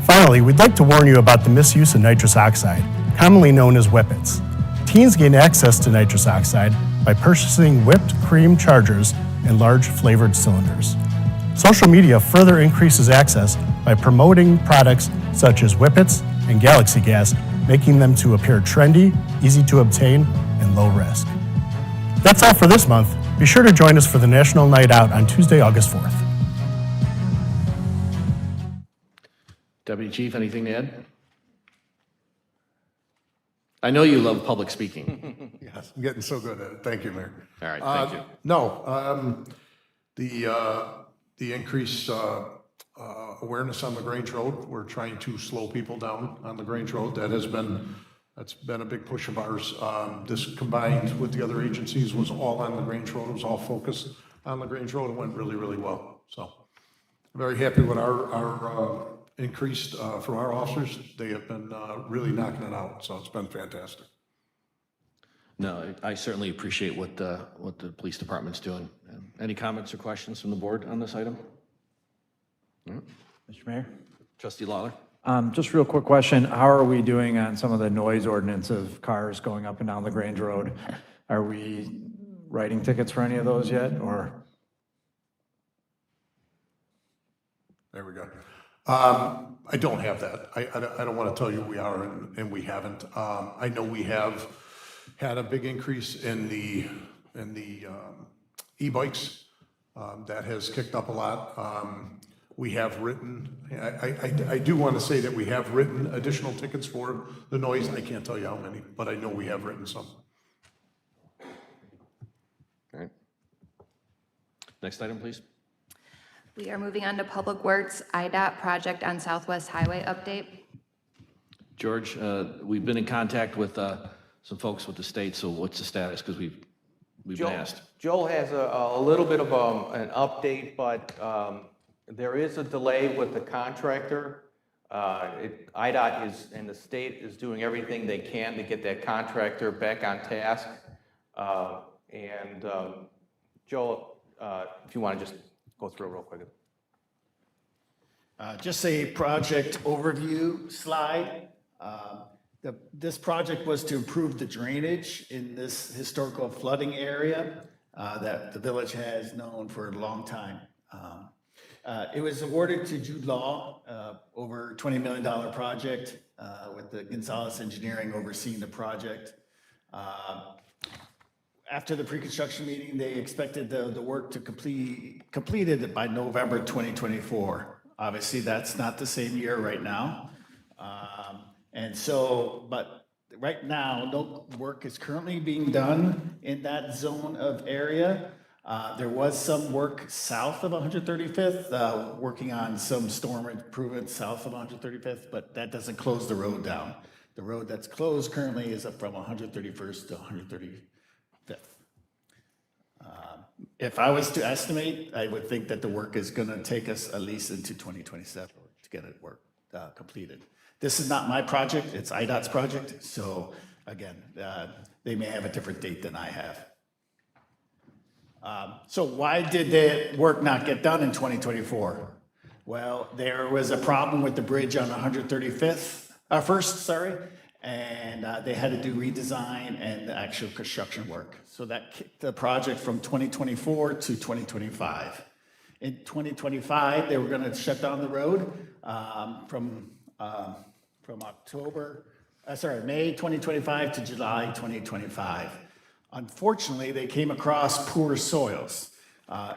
Finally, we'd like to warn you about the misuse of nitrous oxide, commonly known as whippets. Teens gain access to nitrous oxide by purchasing whipped cream chargers and large flavored cylinders. Social media further increases access by promoting products such as whippets and Galaxy Gas, making them to appear trendy, easy to obtain, and low risk. That's all for this month. Be sure to join us for the National Night Out on Tuesday, August 4th. Deputy Chief, anything to add? I know you love public speaking. Yes, I'm getting so good at it. Thank you, Mayor. All right, thank you. No, the increased awareness on LaGrange Road, we're trying to slow people down on LaGrange Road. That's been a big push of ours. This combined with the other agencies was all on LaGrange Road. It was all focused on LaGrange Road. It went really, really well. So I'm very happy with our increased from our officers. They have been really knocking it out. So it's been fantastic. No, I certainly appreciate what the police department's doing. Any comments or questions from the board on this item? No? Mr. Mayor? Trustee Lawler? Just real quick question. How are we doing on some of the noise ordinance of cars going up and down LaGrange Road? Are we writing tickets for any of those yet, or? There we go. I don't have that. I don't want to tell you we are and we haven't. I know we have had a big increase in the e-bikes. That has kicked up a lot. We have written, I do want to say that we have written additional tickets for the noise. I can't tell you how many, but I know we have written some. All right. Next item, please. We are moving on to Public Works IDOT project on Southwest Highway update. George, we've been in contact with some folks with the state, so what's the status? Because we've been asked. Joel has a little bit of an update, but there is a delay with the contractor. IDOT is, and the state is doing everything they can to get that contractor back on task. Joel, if you want to just go through it real quick. Just a project overview slide. This project was to improve the drainage in this historical flooding area that the village has known for a long time. It was awarded to Jude Law, over $20 million project, with the Gonzalez Engineering overseeing the project. After the pre-construction meeting, they expected the work to completed by November 2024. Obviously, that's not the same year right now. But right now, no work is currently being done in that zone of area. There was some work south of 135th, working on some storm improvements south of 135th, but that doesn't close the road down. The road that's closed currently is up from 131st to 135th. If I was to estimate, I would think that the work is going to take us at least into 2027 to get it completed. This is not my project, it's IDOT's project, so again, they may have a different date than I have. So why did the work not get done in 2024? Well, there was a problem with the bridge on 135th, and they had to do redesign and the actual construction work. So that kicked the project from 2024 to 2025. In 2025, they were going to shut down the road from May 2025 to July 2025. Unfortunately, they came across poor soils.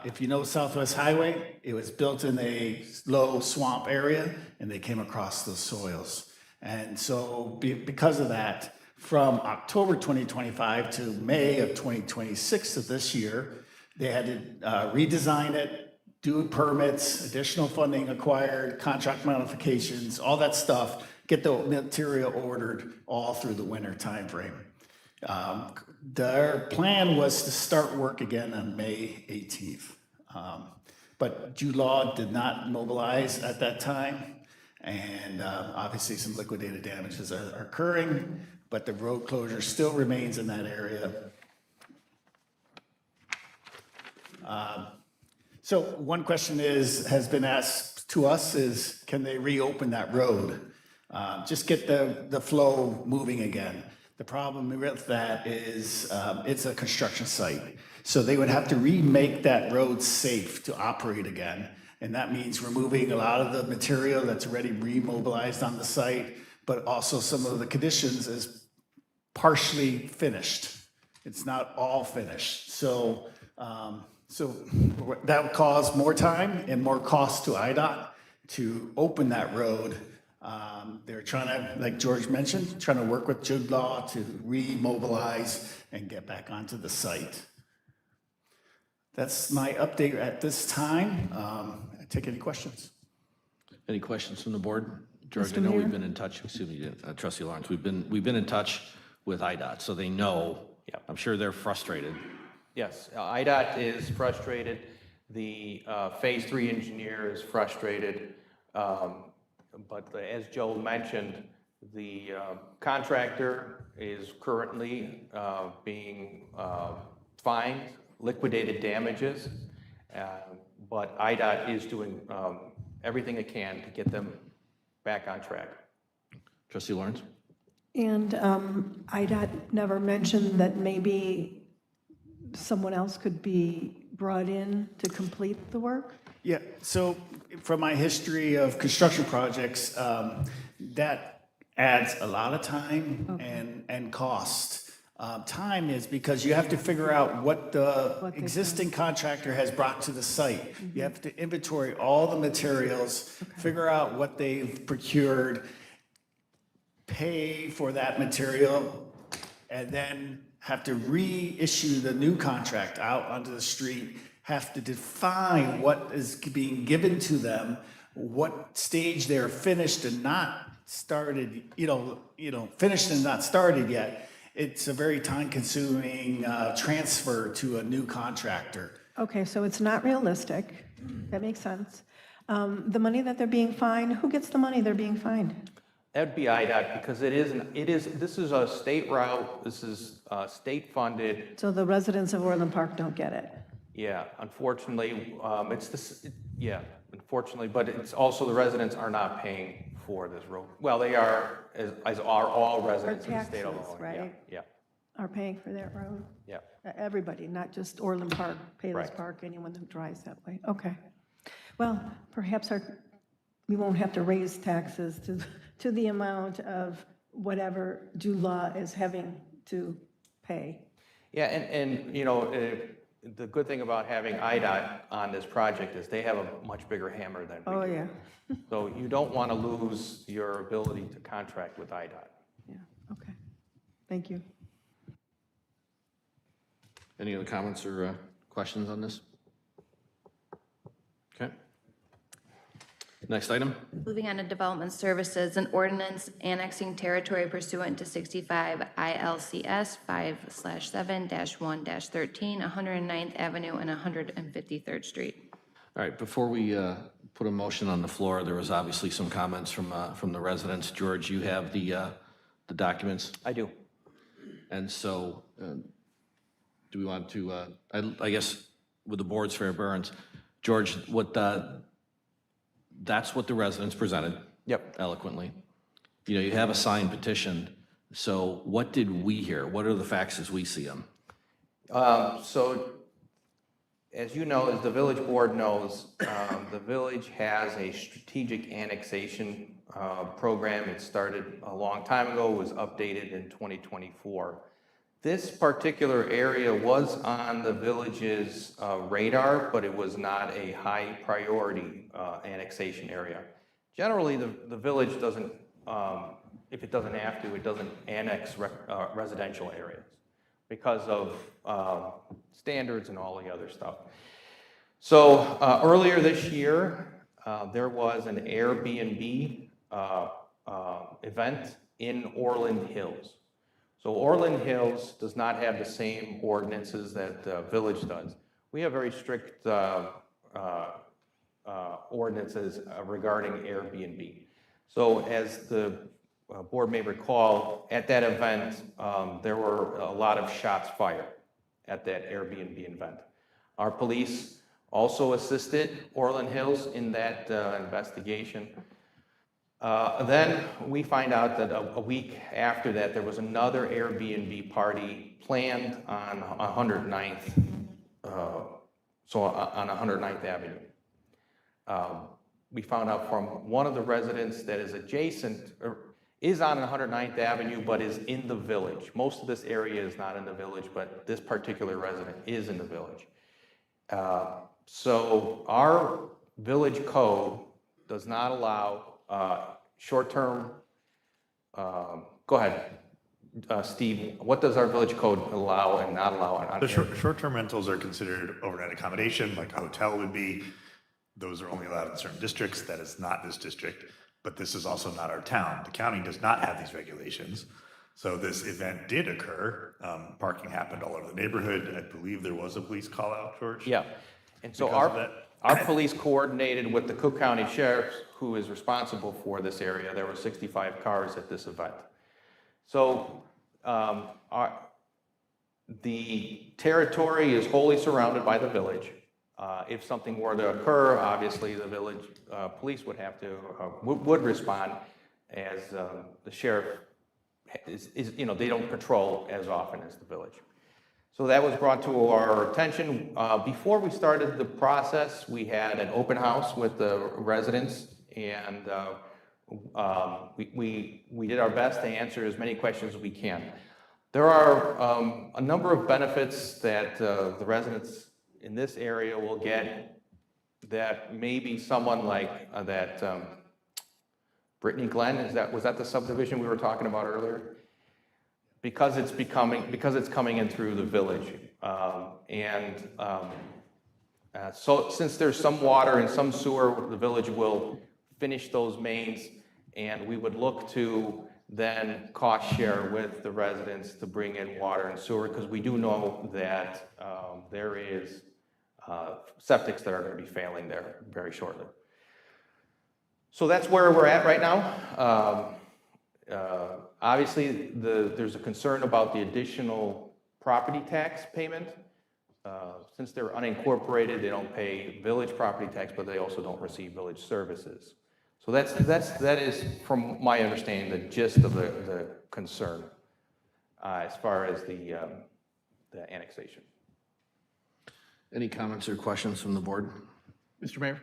If you know Southwest Highway, it was built in a low swamp area, and they came across those soils. And so because of that, from October 2025 to May of 2026 of this year, they had to redesign it, do permits, additional funding acquired, contract modifications, all that stuff, get the material ordered all through the winter timeframe. Their plan was to start work again on May 18th. But Jude Law did not mobilize at that time. And obviously some liquidated damages are occurring, but the road closure still remains in that area. So one question has been asked to us is, can they reopen that road? Just get the flow moving again. The problem with that is it's a construction site. So they would have to remake that road safe to operate again. And that means removing a lot of the material that's already remobilized on the site, but also some of the conditions is partially finished. It's not all finished. So that would cause more time and more cost to IDOT to open that road. They're trying to, like George mentioned, trying to work with Jude Law to remobilize and get back onto the site. That's my update at this time. I take any questions. Any questions from the board? George, I know we've been in touch, excuse me, Trustee Lawrence, we've been in touch with IDOT, so they know. Yep. I'm sure they're frustrated. Yes, IDOT is frustrated. The Phase 3 engineer is frustrated. But as Joe mentioned, the contractor is currently being fined, liquidated damages, but IDOT is doing everything it can to get them back on track. Trustee Lawrence? And IDOT never mentioned that maybe someone else could be brought in to complete the work? Yeah, so from my history of construction projects, that adds a lot of time and cost. Time is because you have to figure out what the existing contractor has brought to the site. You have to inventory all the materials, figure out what they've procured, pay for that material, and then have to reissue the new contract out onto the street, have to define what is being given to them, what stage they're finished and not started, finished and not started yet. It's a very time-consuming transfer to a new contractor. Okay, so it's not realistic. That makes sense. The money that they're being fined, who gets the money they're being fined? That'd be IDOT because this is a state route, this is state funded. So the residents of Orland Park don't get it? Yeah, unfortunately, unfortunately, but it's also the residents are not paying for this road. Well, they are, as are all residents in the state of Illinois. Right? Yeah, Are paying for that road? yeah. Everybody, not just Orland Park, Payless Right. Park, anyone who drives that way. Okay. Well, perhaps we won't have to raise taxes to the amount of whatever Jude Law is having to pay. Yeah, and the good thing about having IDOT on this project is they have a much bigger hammer than we do. Oh, yeah. So you don't want to lose your ability to contract with IDOT. Yeah, okay. Thank you. Any other comments or questions on this? Okay. Next item. Moving on to development services, an ordinance annexing territory pursuant to 65 ILCS 5/7-1-13, 109th Avenue and 153rd Street. All right, before we put a motion on the floor, there was obviously some comments from the residents. George, you have the documents? I do. And so, do we want to, I guess, with the board's forbearance, George, that's what the residents presented. Yep. Eloquently. You have a signed petition, so what did we hear? What are the facts as we see them? So, as you know, as the village board knows, the village has a strategic annexation program. It started a long time ago, was updated in 2024. This particular area was on the village's radar, but it was not a high priority annexation area. Generally, the village doesn't, if it doesn't have to, it doesn't annex residential areas because of standards and all the other stuff. So earlier this year, there was an Airbnb event in Orland Hills. So Orland Hills does not have the same ordinances that the village does. We have very strict ordinances regarding Airbnb. So as the board may recall, at that event, there were a lot of shots fired at that Airbnb event. Our police also assisted Orland Hills in that investigation. Then we find out that a week after that, there was another Airbnb party planned on 109th, so on 109th Avenue. We found out from one of the residents that is adjacent, or is on 109th Avenue, but is in the village. Most of this area is not in the village, but this particular resident is in the village. So our village code does not allow short-term, go ahead, Steve, what does our village code allow and not allow? On The short-term rentals are considered overnight accommodation, like a hotel would be. Those are only allowed in certain districts. That is not this district, but this is also not our town. The county does not have these regulations. So this event did occur. Parking happened all over the neighborhood. I believe there was a police call out, George. Yeah, and so our police coordinated with the Cook County Sheriff, who is responsible for this area. There were 65 cars at this event. So the territory is wholly surrounded by the village. If something were to occur, obviously the village police would have to, would respond, as the sheriff is, they don't patrol as often as the village. So that was brought to our attention. Before we started the process, we had an open house with the residents, and we did our best to answer as many questions as we can. There are a number of benefits that the residents in this area will get that maybe someone like that Brittany Glen, was that the subdivision we were talking about earlier? Because it's coming in through the village. So since there's some water and some sewer, the village will finish those mains, and we would look to then cost share with the residents to bring in water and sewer, because we do know that there is septics that are going to be failing there very shortly. So that's where we're at right now. Obviously, there's a concern about the additional property tax payment. Since they're unincorporated, they don't pay village property tax, but they also don't receive village services. So that is, from my understanding, the gist of the concern as far as the annexation. Any comments or questions from the board? Mr. Mayor?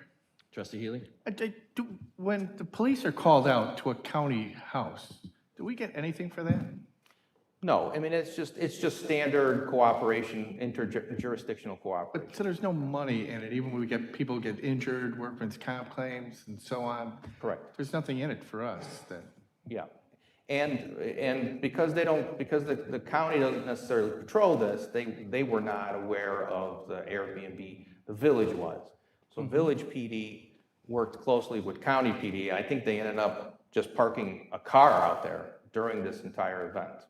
Trustee Healy? When the police are called out to a county house, do we get anything for that? No, I mean, it's just standard cooperation, interjurisdictional cooperation. So there's no money in it, even when people get injured, workman's comp claims, and so on? Correct. There's nothing in it for us then? Yeah, and because the county doesn't necessarily patrol this, they were not aware of the Airbnb. The village was. So Village PD worked closely with County PD. I think they ended up just parking a car out there during this entire event.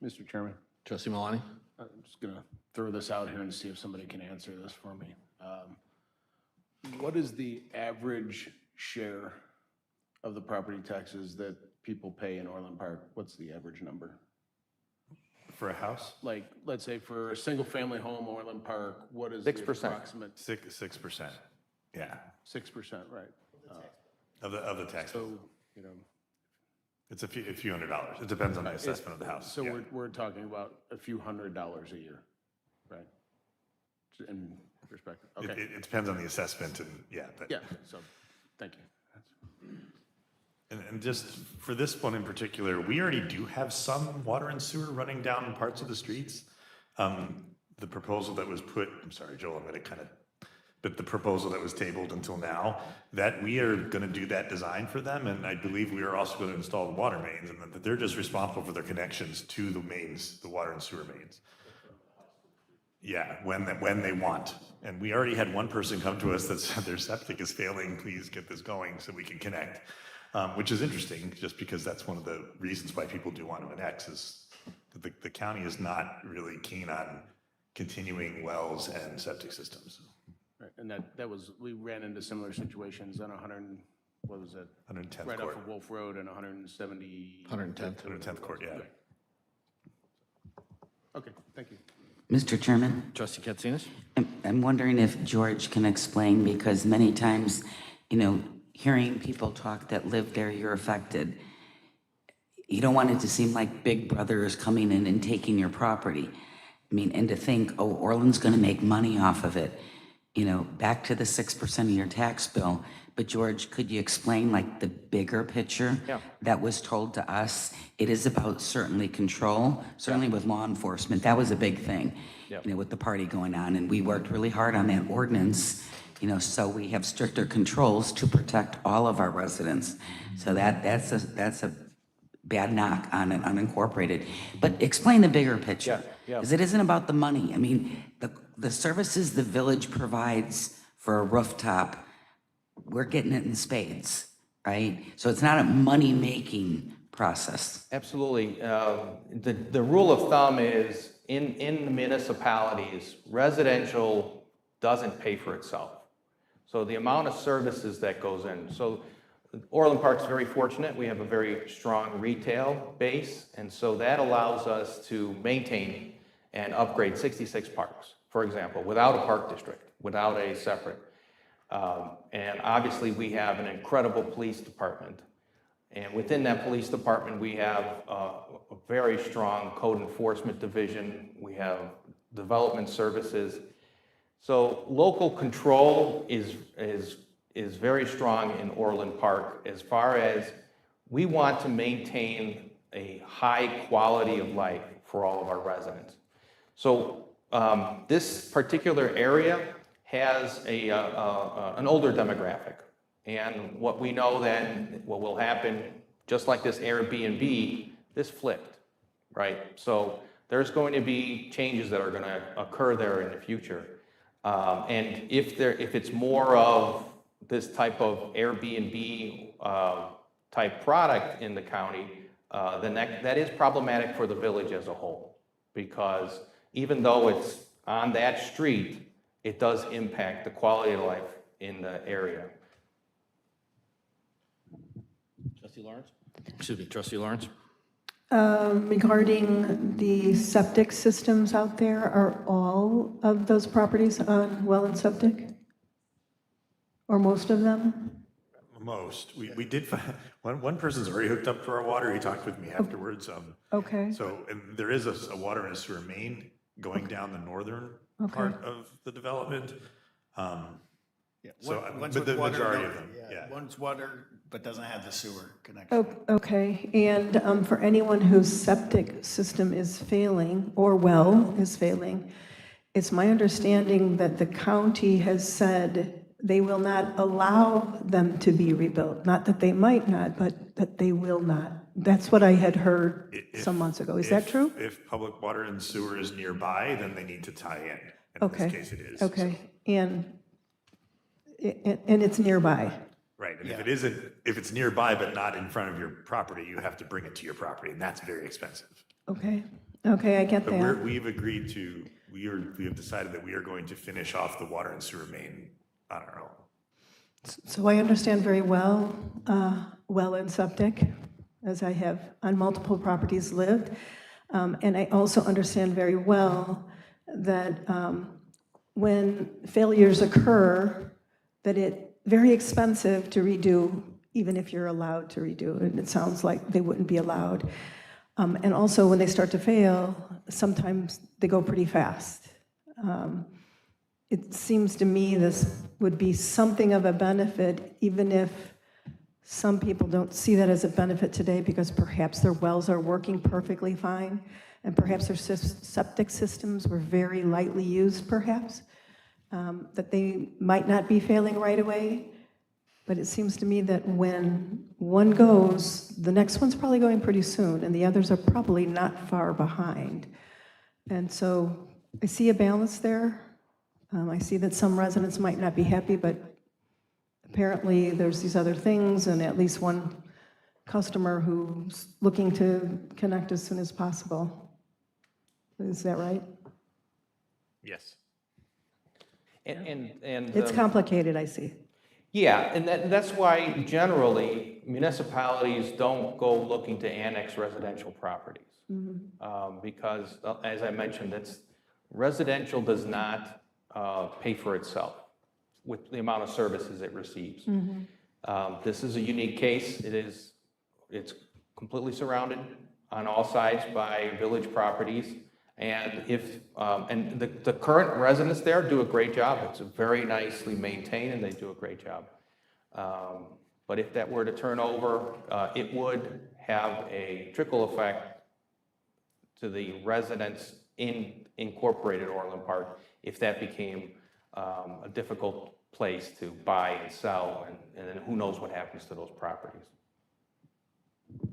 Mr. Chairman, Trustee Malani? I'm just going to throw this out here and see if somebody can answer this for me. What is the average share of the property taxes that people pay in Orland Park? What's the average number? For a house? Like, let's say for a single-family home, Orland Park, what is 6%. the approximate? 6%, yeah. 6%, right. Of the tax. So, you know. It's a few $100. It depends on the assessment of the house. So yeah. we're talking about a few $100s a year, right? In perspective, okay. It depends on the assessment and, yeah. But, Yeah, so, thank you. And just for this one in particular, we already do have some water and sewer running down parts of the streets. The proposal that was put, I'm sorry, Joel, I'm going to kind of, but the proposal that was tabled until now, that we are going to do that design for them, and I believe we are also going to install the water mains, and that they're just responsible for their connections to the mains, the water and sewer mains. Yeah, when they want. And we already had one person come to us that said their septic is failing, please get this going so we can connect. Which is interesting, just because that's one of the reasons why people do want to annex, is that the county is not really keen on continuing wells and septic systems. Right, and that was, we ran into similar situations on 100, what was it? 110th Right Court. off of Wolf Road and 170. 110th Court, yeah. Okay, thank you. Mr. Chairman? Trustee Katsinas? I'm wondering if George can explain, because many times, hearing people talk that live there, you're affected. You don't want it to seem like Big Brother is coming in and taking your property. And to think, oh, Orland's gonna make money off of it, back to the 6% of your tax bill. But George, could you explain like the bigger picture? Yeah. That was told to us? It is about certainly control, certainly with law enforcement. That was a big thing, Yeah. with the party going on. And we worked really hard on that ordinance, so we have stricter controls to protect all of our residents. So that's a bad knock on an unincorporated. But explain the bigger picture. Yeah. Because it isn't about the money. The services the village provides for a rooftop, we're getting it in spades, right? So it's not a money-making process. Absolutely. The rule of thumb is in the municipalities, residential doesn't pay for itself. So the amount of services that goes in. So Orland Park's very fortunate. We have a very strong retail base, and so that allows us to maintain and upgrade 66 parks, for example, without a park district, without a separate. And obviously, we have an incredible police department. And within that police department, we have a very strong code enforcement division. We have development services. So local control is very strong in Orland Park as far as we want to maintain a high quality of life for all of our residents. So this particular area has an older demographic. And what we know then, what will happen, just like this Airbnb, this flipped, right? So there's going to be changes that are going to occur there in the future. And if it's more of this type of Airbnb type product in the county, then that is problematic for the village as a whole. Because even though it's on that street, it does impact the quality of life in the area. Trustee Lawrence? Regarding the septic systems out there, are all of those properties on well and septic? Or most of them? Most. We did find, one person's already hooked up to our water. He talked with me afterwards. Okay. So, and there is a water and a sewer main going down the northern part of the development. One's but the with water, majority of them, yeah. One's water, but doesn't have the sewer connection. Oh, okay, and for anyone whose septic system is failing, or well is failing, it's my understanding that the county has said they will not allow them to be rebuilt. Not that they might not, but that they will not. That's what I had heard some months ago. Is that true? If public water and sewer is nearby, then they need to tie in. And in Okay. this case, it is. Okay, and it's nearby. Right, and if it's nearby but not in front of your property, you have to bring it to your property, and that's very expensive. Okay, okay, I get But that. we've agreed to, we have decided that we are going to finish off the water and sewer main on our own. So I understand very well, well and septic, as I have on multiple properties lived. And I also understand very well that when failures occur, that it's very expensive to redo, even if you're allowed to redo, and it sounds like they wouldn't be allowed. And also, when they start to fail, sometimes they go pretty fast. It seems to me this would be something of a benefit, even if some people don't see that as a benefit today because perhaps their wells are working perfectly fine, and perhaps their septic systems were very lightly used, perhaps, that they might not be failing right away. But it seems to me that when one goes, the next one's probably going pretty soon, and the others are probably not far behind. And so I see a balance there. I see that some residents might not be happy, but apparently there's these other things, and at least one customer who's looking to connect as soon as possible. Is that right? Yes. And It's complicated, I see. Yeah, and that's why generally municipalities don't go looking to annex residential properties. Because, as I mentioned, residential does not pay for itself with the amount of services it receives. This is a unique case. It's completely surrounded on all sides by village properties. And the current residents there do a great job. It's very nicely maintained, and they do a great job. But if that were to turn over, it would have a trickle effect to the residents in incorporated Orland Park if that became a difficult place to buy and sell, and then who knows what happens to those properties.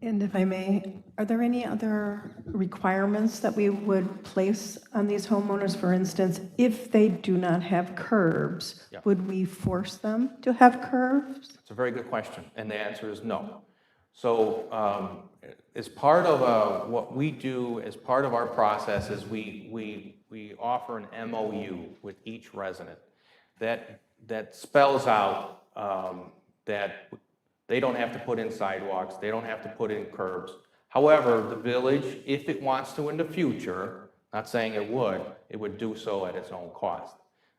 And if I may, are there any other requirements that we would place on these homeowners? For instance, if they do not have curbs, Yeah. would we force them to have curbs? It's a very good question, and the answer is no. So as part of what we do, as part of our process, is we offer an MOU with each resident that spells out that they don't have to put in sidewalks, they don't have to put in curbs. However, the village, if it wants to in the future, not saying it would do so at its own cost.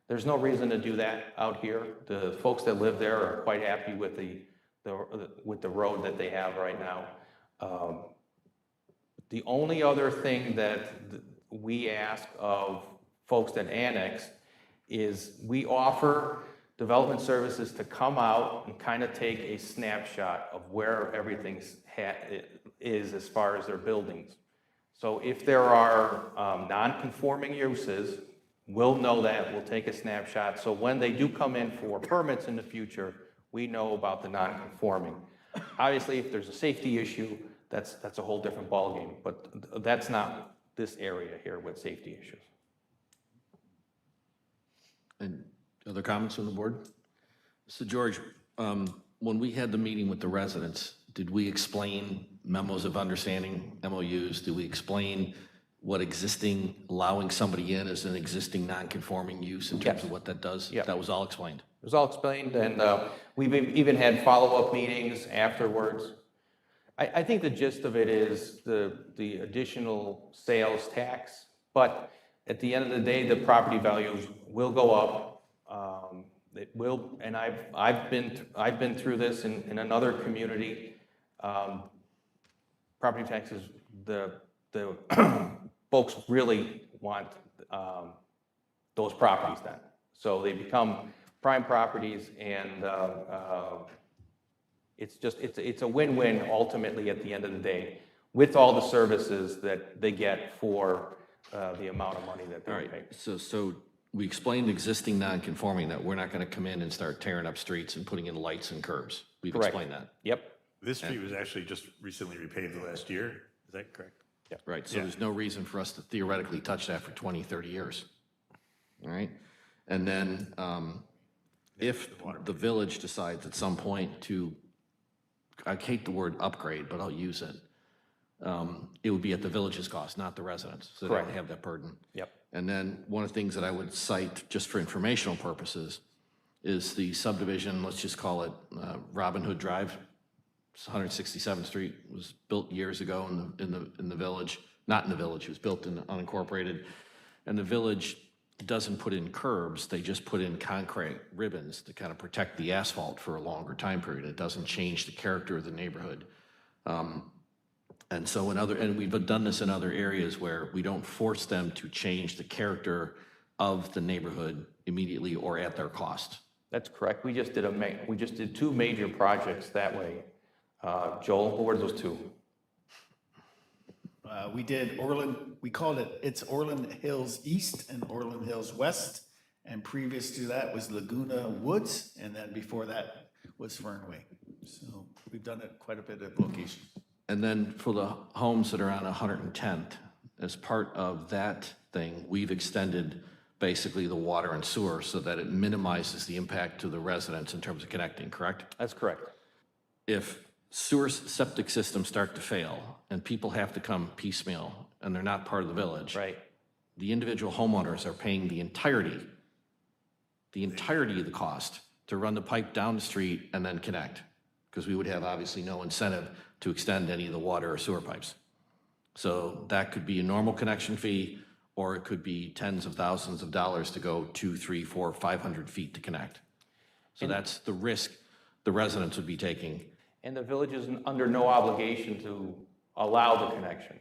There's no reason to do that out here. The folks that live there are quite happy with the road that they have right now. The only other thing that we ask of folks that annex is we offer development services to come out and kind of take a snapshot of where everything is as far as their buildings. So if there are non-conforming uses, we'll know that, we'll take a snapshot. So when they do come in for permits in the future, we know about the non-conforming. Obviously, if there's a safety issue, that's a whole different ballgame, but that's not this area here with safety issues. And other comments from the board? So George, when we had the meeting with the residents, did we explain memos of understanding, MOUs? Did we explain what allowing somebody in as an existing non-conforming use in terms of what that does? Yep. That was all explained? It was all explained, and we've even had follow-up meetings afterwards. I think the gist of it is the additional sales tax, but at the end of the day, the property values will go up. It will, and I've been through this in another community. Property taxes, the folks really want those properties then, so they become prime properties, and it's a win-win ultimately at the end of the day with all the services that they get for the amount of money that they're paying. So we explained existing non-conforming, that we're not going to come in and start tearing up streets and putting in lights and curbs. We've Correct. explained that. Yep. This street was actually just recently repaved the last year. Is that correct? Right, so there's no reason for us to theoretically touch that for 20, 30 years. all right? And then if the village decides at some point to, I hate the word upgrade, but I'll use it, it would be at the village's cost, not the residents, so they don't Correct. have that burden. Yep. And then one of the things that I would cite, just for informational purposes, is the subdivision, let's just call it Robin Hood Drive. It's 167th Street, was built years ago in the village, not in the village, it was built in unincorporated. And the village doesn't put in curbs, they just put in concrete ribbons to kind of protect the asphalt for a longer time period. It doesn't change the character of the neighborhood. And so and we've done this in other areas where we don't force them to change the character of the neighborhood immediately or at their cost. That's correct. We just did two major projects that way. Joel, what were those two? We did Orland, we called it's Orland Hills East and Orland Hills West. And previous to that was Laguna Woods. And then before that was Fernway. So we've done it quite a bit of locations. And then for the homes that are on 110th, as part of that thing, we've extended basically the water and sewer so that it minimizes the impact to the residents in terms of connecting, correct? That's correct. If sewer septic systems start to fail and people have to come piecemeal and they're not part of the village, right? The individual homeowners are paying the entirety of the cost to run the pipe down the street and then connect, because we would have obviously no incentive to extend any of the water or sewer pipes. So that could be a normal connection fee, or it could be tens of thousands of dollars to go 200, 300, 400, 500 feet to connect. So that's the risk the residents would be taking. And the village is under no obligation to allow the connection.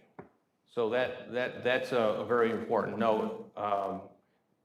So that's a very important note.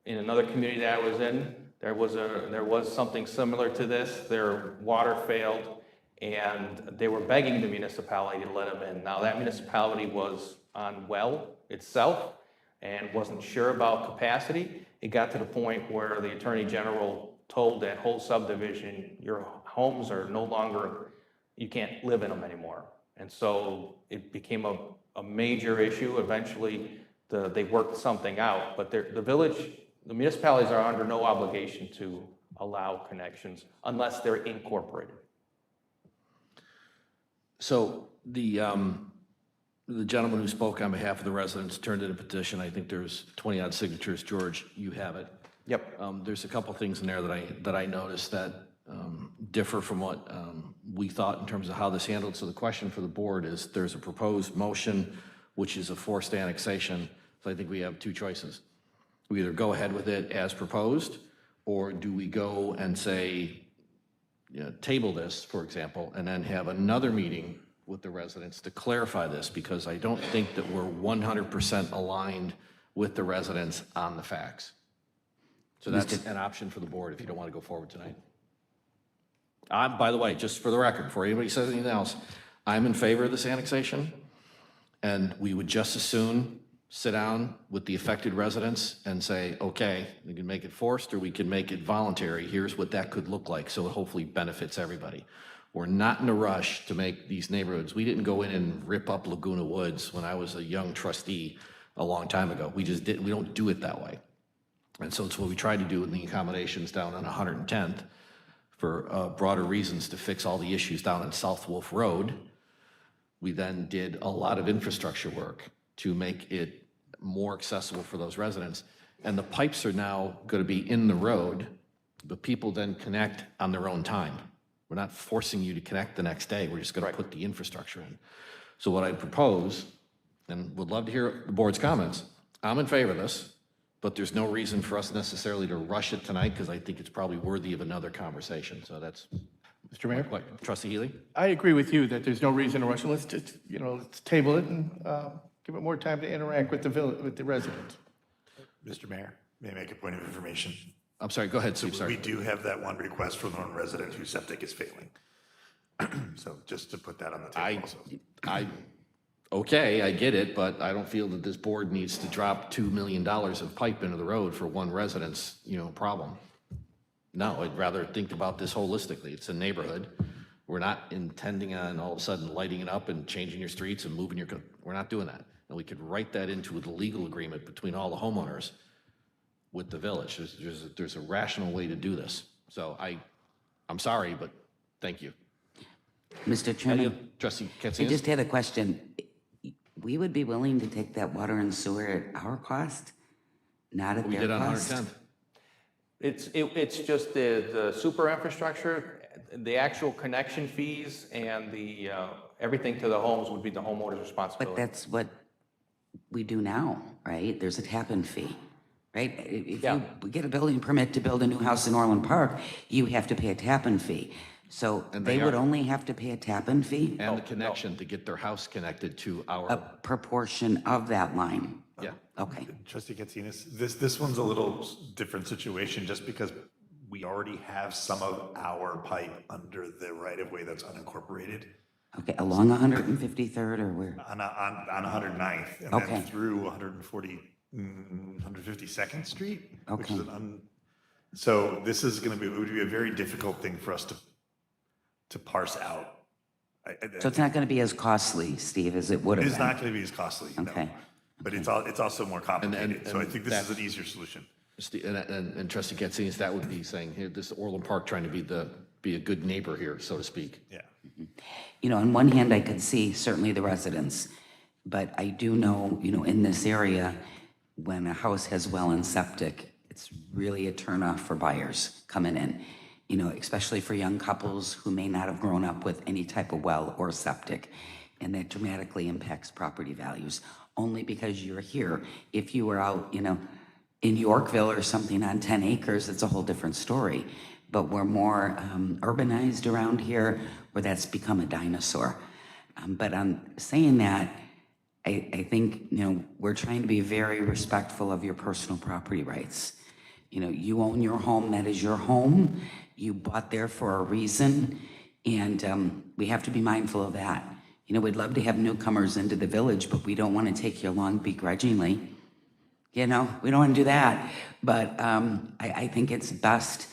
In another community that I was in, there was something similar to this. Their water failed, and they were begging the municipality to let them in. Now, that municipality was on well itself and wasn't sure about capacity. It got to the point where the Attorney General told that whole subdivision, your homes are no longer, you can't live in them anymore. And so it became a major issue. Eventually, they worked something out, but the municipalities are under no obligation to allow connections unless they're incorporated. So the gentleman who spoke on behalf of the residents turned in a petition. I think there's 20-odd signatures. George, you have it. Yep. There's a couple things in there that I noticed that differ from what we thought in terms of how this handled. So the question for the board is, there's a proposed motion, which is a forced annexation. So I think we have two choices. We either go ahead with it as proposed, or do we go and say, table this, for example, and then have another meeting with the residents to clarify this, because I don't think that we're 100% aligned with the residents on the facts. So that's an option for the board if you don't want to go forward tonight. By the way, just for the record, before anybody says anything else, I'm in favor of this annexation, and we would just as soon sit down with the affected residents and say, okay, we can make it forced or we can make it voluntary. Here's what that could look like, so it hopefully benefits everybody. We're not in a rush to make these neighborhoods. We didn't go in and rip up Laguna Woods when I was a young trustee a long time ago. We just didn't, we don't do it that way. And so it's what we tried to do in the accommodations down on 110th for broader reasons to fix all the issues down on South Wolf Road. We then did a lot of infrastructure work to make it more accessible for those residents. And the pipes are now going to be in the road, but people then connect on their own time. We're not forcing you to connect the next day. We're just going to put the infrastructure in. So what I propose, and would love to hear the board's comments, I'm in favor of this, but there's no reason for us necessarily to rush it tonight, because I think it's probably worthy of another conversation. So that's Mr. Mayor? Trustee Healy? I agree with you that there's no reason to rush it. Let's just, let's table it and give it more time to interact with the residents. Mr. Mayor, may I make a point of information? I'm sorry, go ahead, Sue, sorry. We do have that one request from one resident whose septic is failing. So just to put that on the table also. Okay, I get it, but I don't feel that this board needs to drop $2 million of pipe into the road for one resident's, problem. No, I'd rather think about this holistically. It's a neighborhood. We're not intending on all of a sudden lighting it up and changing your streets and moving we're not doing that. And we could write that into the legal agreement between all the homeowners. with the village. There's a rational way to do this. So I'm sorry, but thank you. Mr. Chairman, Trustee I Katsinas? just had a question. We would be willing to take that water and sewer at our cost, not at We their did on cost? 110th. It's just the super infrastructure, the actual connection fees and the, everything to the homes would be the homeowner's responsibility. But that's what we do now, right? There's a tap-in fee, right? If Yeah. you get a building permit to build a new house in Orland Park, you have to pay a tap-in fee. So And they they would are. only have to pay a tap-in fee? And the connection to get their house connected to A our, proportion of that line? yeah. Okay. Trustee Katsinas, this one's a little different situation just because we already have some of our pipe under the right-of-way that's unincorporated Okay, along 153rd or where? on 109th and Okay. then through 152nd Street, which is Okay. so this is going to be, it would be a very difficult thing for us to parse out. So it's not going to be as costly, Steve, as it would It have is been? not going to be as costly, no. Okay. But it's also more complicated, so I think this is that's- an easier solution. And Trustee Katsinas, that would be saying, here, this is Orland Park trying to be a good neighbor here, so to speak. Yeah. You know, on one hand, I could see certainly the residents, but I do know, you know, in this area, when a house has well and septic, it's really a turnoff for buyers coming in, you know, especially for young couples who may not have grown up with any type of well or septic. And that dramatically impacts property values, only because you're here. If you were out, you know, in Yorkville or something on 10 acres, it's a whole different story. But we're more urbanized around here, where that's become a dinosaur. But on saying that, I think, you know, we're trying to be very respectful of your personal property rights. You know, you own your home, that is your home. You bought there for a reason, and we have to be mindful of that. You know, we'd love to have newcomers into the village, but we don't want to take you along begrudgingly. You know, we don't want to do that. But I think it's best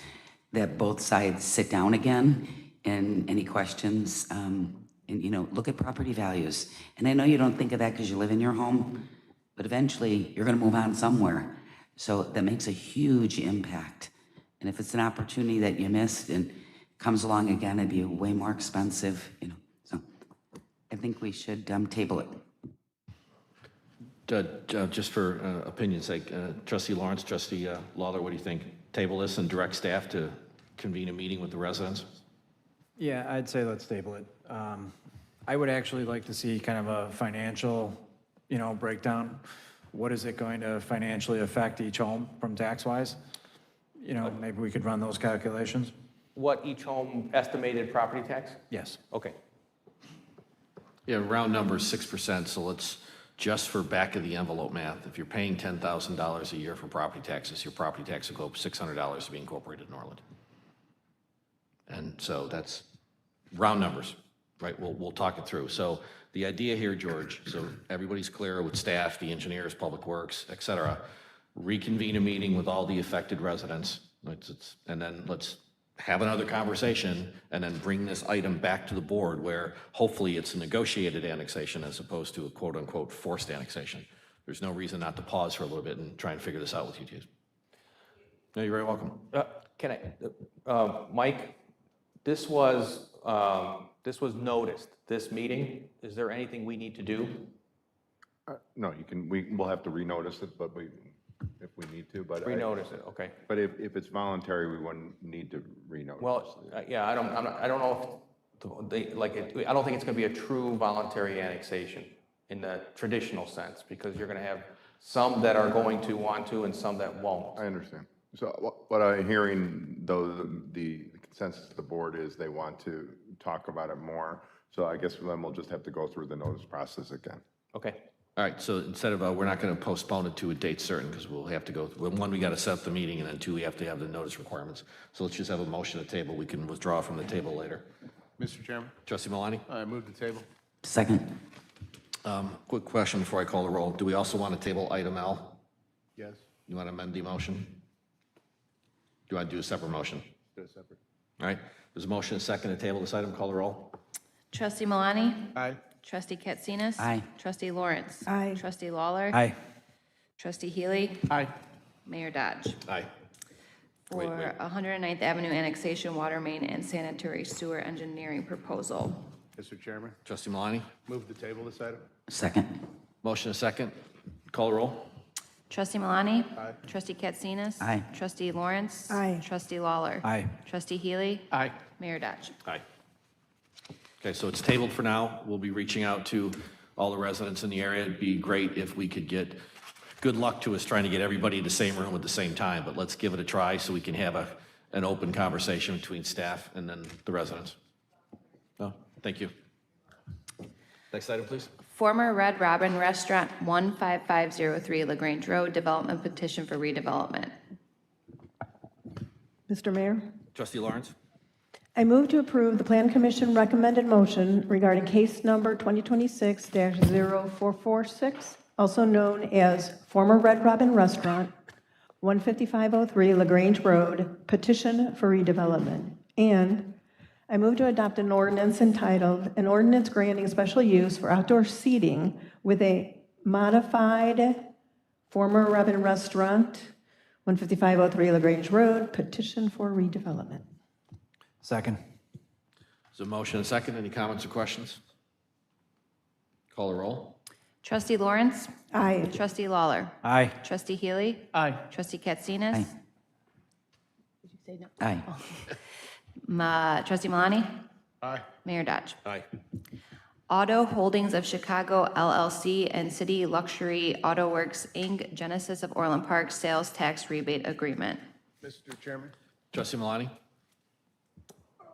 that both sides sit down again, and any questions, and, you know, look at property values. And I know you don't think of that because you live in your home, but eventually you're going to move on somewhere. So that makes a huge impact. And if it's an opportunity that you missed and comes along again, it'd be way more expensive, you know. So I think we should table it. Just for opinion's sake, Trustee Lawrence, Trustee Lawler, what do you think? Table this and direct staff to convene a meeting with the residents? Yeah, I'd say let's table it. I would actually like to see kind of a financial, you know, breakdown. What is it going to financially affect each home from tax-wise? You know, maybe we could run those calculations. What each home estimated property tax? Yes. Okay. Yeah, round number is 6%, so let's, just for back of the envelope math, if you're paying $10,000 a year for property taxes, your property tax will go up $600 to be incorporated in Orland. And so that's round numbers, right? We'll talk it through. So the idea here, George, so everybody's clear with staff, the engineers, public works, et cetera, reconvene a meeting with all the affected residents, and then let's have another conversation and then bring this item back to the board where hopefully it's a negotiated annexation as opposed to a quote-unquote forced annexation. There's no reason not to pause for a little bit and try and figure this out with you two. No, you're very welcome. Can I, Mike, this was noticed, this meeting. Is there anything we need to do? No, we'll have to renotice it, but if we need to, but. Renotice it, okay. But if it's voluntary, we wouldn't need to renotice. Well, yeah, I don't know if, I don't think it's gonna be a true voluntary annexation in the traditional sense, because you're gonna have some that are going to want to and some that won't. I understand. So what I'm hearing, though, the consensus of the board is they want to talk about it more. So I guess then we'll just have to go through the notice process again. Okay. All right, so instead of, we're not going to postpone it to a date certain because we'll have to go, one, we got to set up the meeting, and then two, we have to have the notice requirements. So let's just have a motion to table. We can withdraw from the table later. Mr. Chairman, Trustee Malani? I move the table. Second. Quick question before I call the roll. Do we also want to table item L? Yes. You want to amend the motion? Do you want to do a separate motion? Do it separate. All right, there's a motion, a second to table this item. Call the roll. Trustee Malani? Aye. Trustee Katsinas? Aye. Trustee Lawrence? Aye. Trustee Lawler? Aye. Trustee Healy? Aye. Mayor Dodge. Aye. For Wait, wait. 109th Avenue annexation, water main, and sanitary sewer engineering proposal. Mr. Chairman, Trustee Malani? move the table this item. Second. Motion and second. Call the roll. Trustee Malani? Aye. Trustee Katsinas? Aye. Trustee Lawrence? Aye. Trustee Lawler? Aye. Trustee Healy? Aye. Mayor Dodge. Aye. Okay, so it's tabled for now. We'll be reaching out to all the residents in the area. It'd be great if we could get, good luck to us trying to get everybody in the same room at the same time, but let's give it a try so we can have an open conversation between staff and then the residents. No, thank you. Next item, please. Former Red Robin Restaurant, 15503 LaGrange Road, development petition for redevelopment. Mr. Mayor? Trustee Lawrence? I move to approve the Plan Commission recommended motion regarding case number 2026-0446, also known as former Red Robin Restaurant, 15503 LaGrange Road, petition for redevelopment. And I move to adopt an ordinance entitled, an ordinance granting special use for outdoor seating with a modified former Robin Restaurant, 15503 LaGrange Road, petition for redevelopment. Second. There's a motion and second. Any comments or questions? Call the roll. Trustee Lawrence? Aye. Trustee Lawler? Aye. Trustee Healy? Aye. Trustee Katsinas? Aye. Did you say no? Aye. Trustee Malani? Aye. Mayor Dodge. Aye. Auto Holdings of Chicago LLC and City Luxury Auto Works Inc., Genesis of Orland Park Sales Tax Rebate Agreement. Mr. Chairman, Trustee Malani? I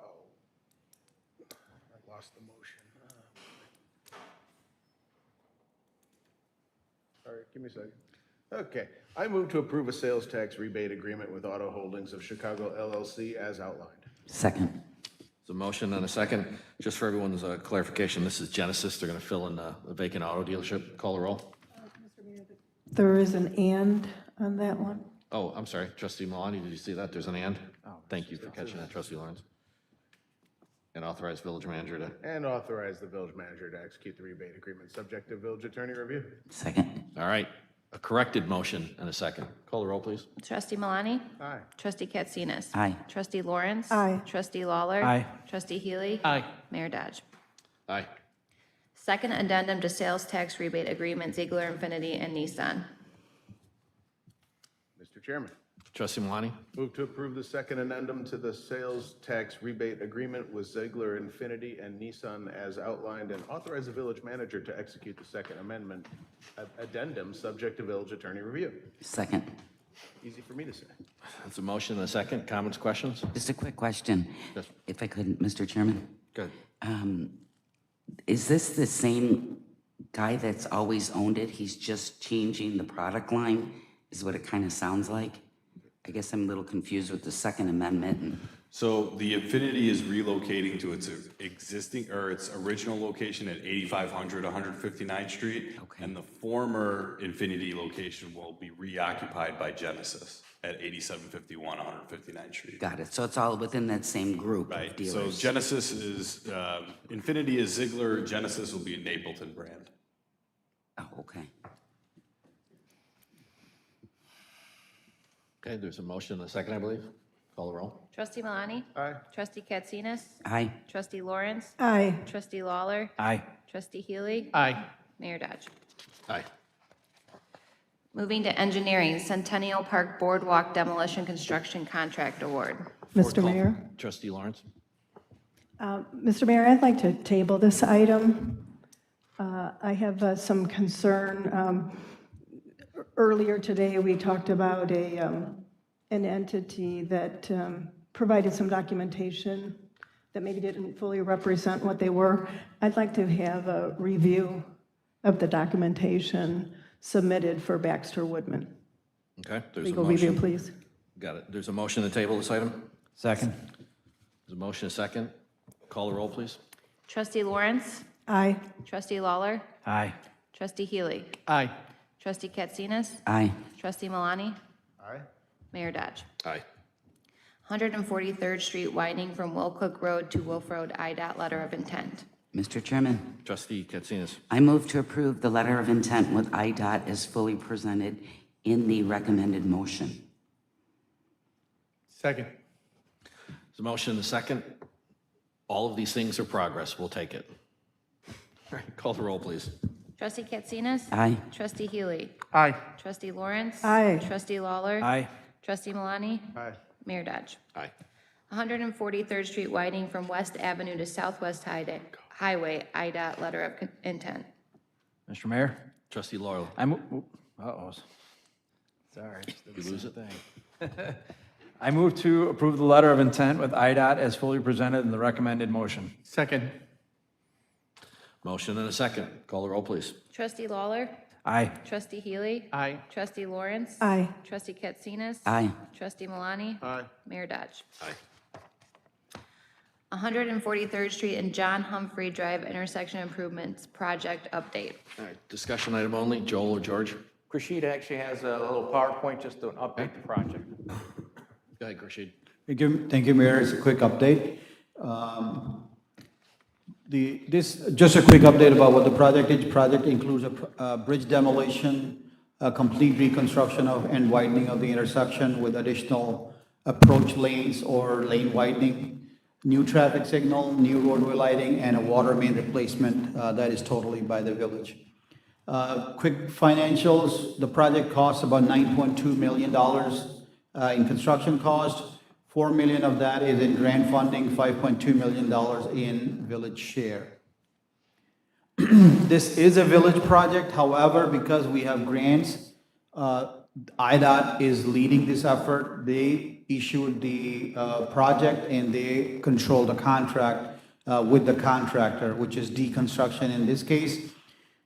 lost the motion. All right, give me a second. Okay, I move to approve a sales tax rebate agreement with Auto Holdings of Chicago LLC as outlined. Second. There's a motion and a second. Just for everyone's clarification, this is Genesis. They're going to fill in the vacant auto dealership. Call the roll. There is an and on that one. Oh, I'm sorry. Trustee Malani, did you see that? There's an and? Thank you for catching that, Trustee Lawrence. And authorize village manager to, And authorize the village manager to execute the rebate agreement subject to village attorney review. Second. all right. A corrected motion and a second. Call the roll, please. Trustee Malani? Aye. Trustee Katsinas? Aye. Trustee Lawrence? Aye. Trustee Lawler? Aye. Trustee Healy? Aye. Mayor Dodge. Aye. Second addendum to sales tax rebate agreement, Ziegler Infinity and Nissan. Mr. Chairman, Trustee Malani? move to approve the second addendum to the sales tax rebate agreement with Ziegler Infinity and Nissan as outlined and authorize the village manager to execute the second amendment addendum subject to village attorney review. Second. Easy for me to say. That's a motion and a second. Comments, questions? Just a quick question, Yes. if I could, Mr. Chairman. Good. Is this the same guy that's always owned it? He's just changing the product line, is what it kind of sounds like? I guess I'm a little confused with the Second Amendment. And So the Infinity is relocating to its existing, or its original location at 8500 159th Street. Okay. And the former Infinity location will be reoccupied by Genesis at 8751 159th Street. Got it. So it's all within that same group of Right, so dealers? Genesis is, Infinity is Ziegler, Genesis will be a Napleton brand. Oh, okay. Okay, there's a motion and a second, I believe. Call the roll. Trustee Malani? Aye. Trustee Katsinas? Aye. Trustee Lawrence? Aye. Trustee Lawler? Aye. Trustee Healy? Aye. Mayor Dodge. Aye. Moving to engineering, Centennial Park Boardwalk Demolition Construction Contract Award. Mr. Mayor? Trustee Lawrence? Mr. Mayor, I'd like to table this item. I have some concern. Earlier today, we talked about an entity that provided some documentation that maybe didn't fully represent what they were. I'd like to have a review of the documentation submitted for Baxter Woodman. Okay, there's a Legal review, motion. please. Got it. There's a motion to table this item. Second. There's a motion and a second. Call the roll, please. Trustee Lawrence? Aye. Trustee Lawler? Aye. Trustee Healy? Aye. Trustee Katsinas? Aye. Trustee Malani? Aye. Mayor Dodge. Aye. 143rd Street widening from Wilcook Road to Wolf Road, IDOT letter of intent. Mr. Chairman, Trustee Katsinas. I move to approve the letter of intent with IDOT as fully presented in the recommended motion. Second. There's a motion and a second. All of these things are progress. We'll take it. All right, call the roll, please. Trustee Katsinas? Aye. Trustee Healy? Aye. Trustee Lawrence? Aye. Trustee Lawler? Aye. Trustee Malani? Aye. Mayor Dodge. Aye. 143rd Street widening from West Avenue to Southwest Highway, IDOT letter of intent. Mr. Mayor, Trustee Laurel. Uh-oh. Sorry. You lose it? I move to approve the letter of intent with IDOT as fully presented in the recommended motion. Second. Motion and a second. Call the roll, please. Trustee Lawler? Aye. Trustee Healy? Aye. Trustee Lawrence? Aye. Trustee Katsinas? Aye. Trustee Malani? Aye. Mayor Dodge. Aye. 143rd Street and John Humphrey Drive intersection improvements project update. All right, discussion item only. Joel or George? Krishid actually has a little PowerPoint just to update the project. Go ahead, Rashid. Thank you, Mayor. It's a quick update. Just a quick update about what the project is. Project includes a bridge demolition, a complete reconstruction of and widening of the intersection with additional approach lanes or lane widening, new traffic signal, new roadway lighting, and a water main replacement that is totally by the village. Quick financials, the project costs about $9.2 million in construction cost. $4 million of that is in grant funding, $5.2 million in village share. This is a village project, however, because we have grants, IDOT is leading this effort. They issued the project and they control the contract with the contractor, which is deconstruction in this case.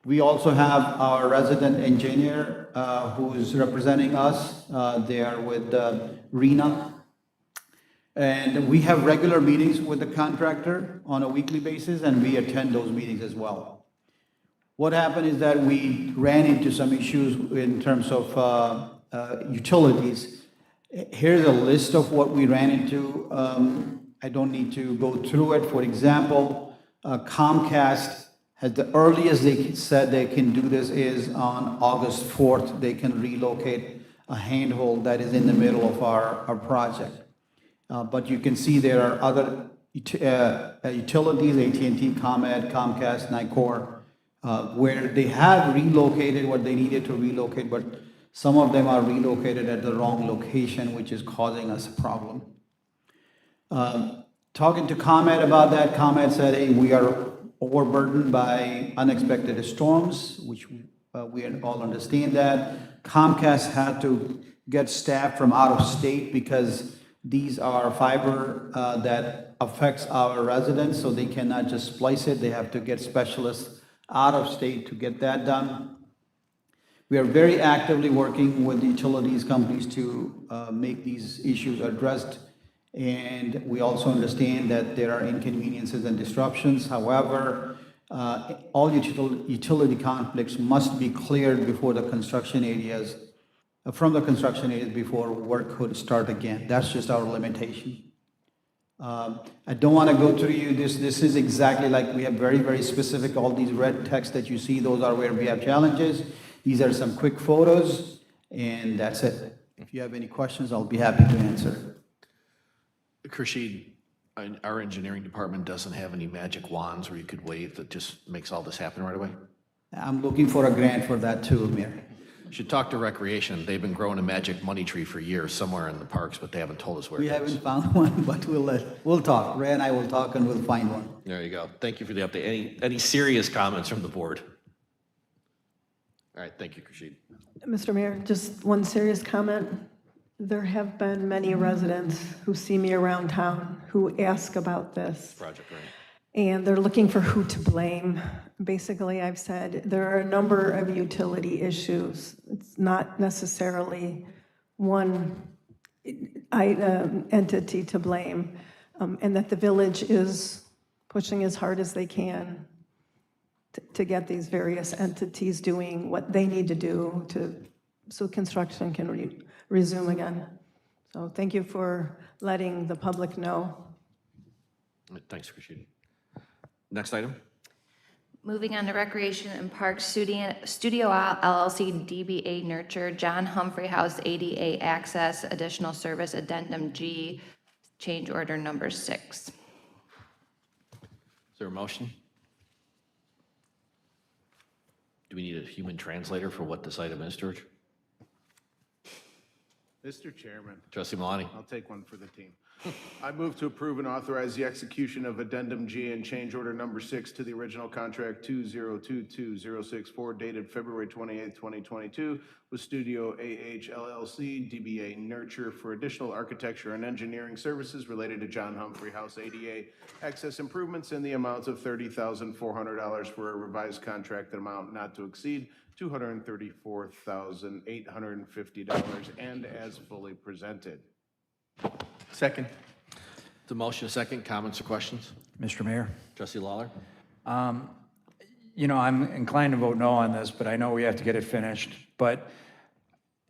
We also have our resident engineer who is representing us. They are with RENA. And we have regular meetings with the contractor on a weekly basis, and we attend those meetings as well. What happened is that we ran into some issues in terms of utilities. Here's a list of what we ran into. I don't need to go through it. For example, Comcast has the earliest they said they can do this is on August 4th. They can relocate a handhold that is in the middle of our project. But you can see there are other utilities, AT&T, ComEd, Comcast, Nicor, where they have relocated what they needed to relocate, but some of them are relocated at the wrong location, which is causing us a problem. Talking to ComEd about that, ComEd said, hey, we are overburdened by unexpected storms, which we all understand that. Comcast had to get staff from out of state because these are fiber that affects our residents, so they cannot just splice it. They have to get specialists out of state to get that done. We are very actively working with the utilities companies to make these issues addressed. And we also understand that there are inconveniences and disruptions. However, all utility conflicts must be cleared before the construction areas, from the construction areas before work could start again. That's just our limitation. I don't want to go through you this. This is exactly like we have very, very specific, all these red text that you see, those are where we have challenges. These are some quick photos, and that's it. If you have any questions, I'll be happy to answer. Krishid, our engineering department doesn't have any magic wands where you could wave that just makes all this happen right away? I'm looking for a grant for that too, Mayor. Should talk to Recreation. They've been growing a magic money tree for years somewhere in the parks, but they haven't told us where We it is. haven't found one, but we'll talk. Ray and I will talk and we'll find one. There you go. Thank you for the update. Any serious comments from the board? All right, thank you, Krishid. Mr. Mayor, just one serious comment. There have been many residents who see me around town who ask about this. Project, right? And they're looking for who to blame. Basically, I've said there are a number of utility issues. It's not necessarily one entity to blame, and that the village is pushing as hard as they can to get these various entities doing what they need to do so construction can resume again. So thank you for letting the public know. Thanks, Krishid. Next item. Moving on to Recreation and Parks Studio LLC DBA Nurture, John Humphrey House ADA Access, Additional Service Addendum G, change order number 6. Is there a motion? Do we need a human translator for what this item is, George? Mr. Chairman. Trustee Malani? I'll take one for the team. I move to approve and authorize the execution of Addendum G and change order number 6 to the original contract 2022064 dated February 28, 2022 with Studio AH LLC, DBA Nurture for additional architecture and engineering services related to John Humphrey House ADA access improvements in the amount of $30,400 for a revised contract amount not to exceed $234,850 and as fully presented. Second. The motion, a second. Comments or questions? Mr. Mayor? Trustee Lawler? You know, I'm inclined to vote no on this, but I know we have to get it finished. But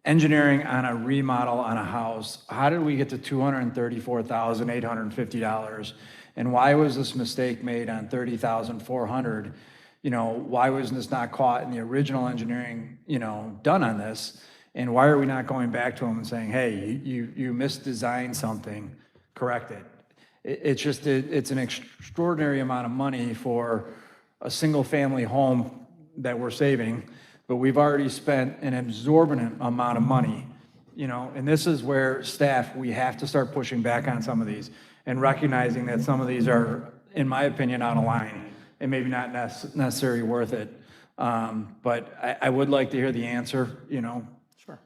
engineering on a remodel on a house, how did we get to $234,850? And why was this mistake made on $30,400? You know, why wasn't this not caught in the original engineering, you know, done on this? And why are we not going back to them and saying, hey, you misdesigned something, correct it? It's an extraordinary amount of money for a single-family home that we're saving, but we've already spent an exorbitant amount of money, you know, and this is where staff, we have to start pushing back on some of these and recognizing that some of these are, in my opinion, out of line and maybe not necessarily worth it. But I would like to hear the answer, you know. Sure.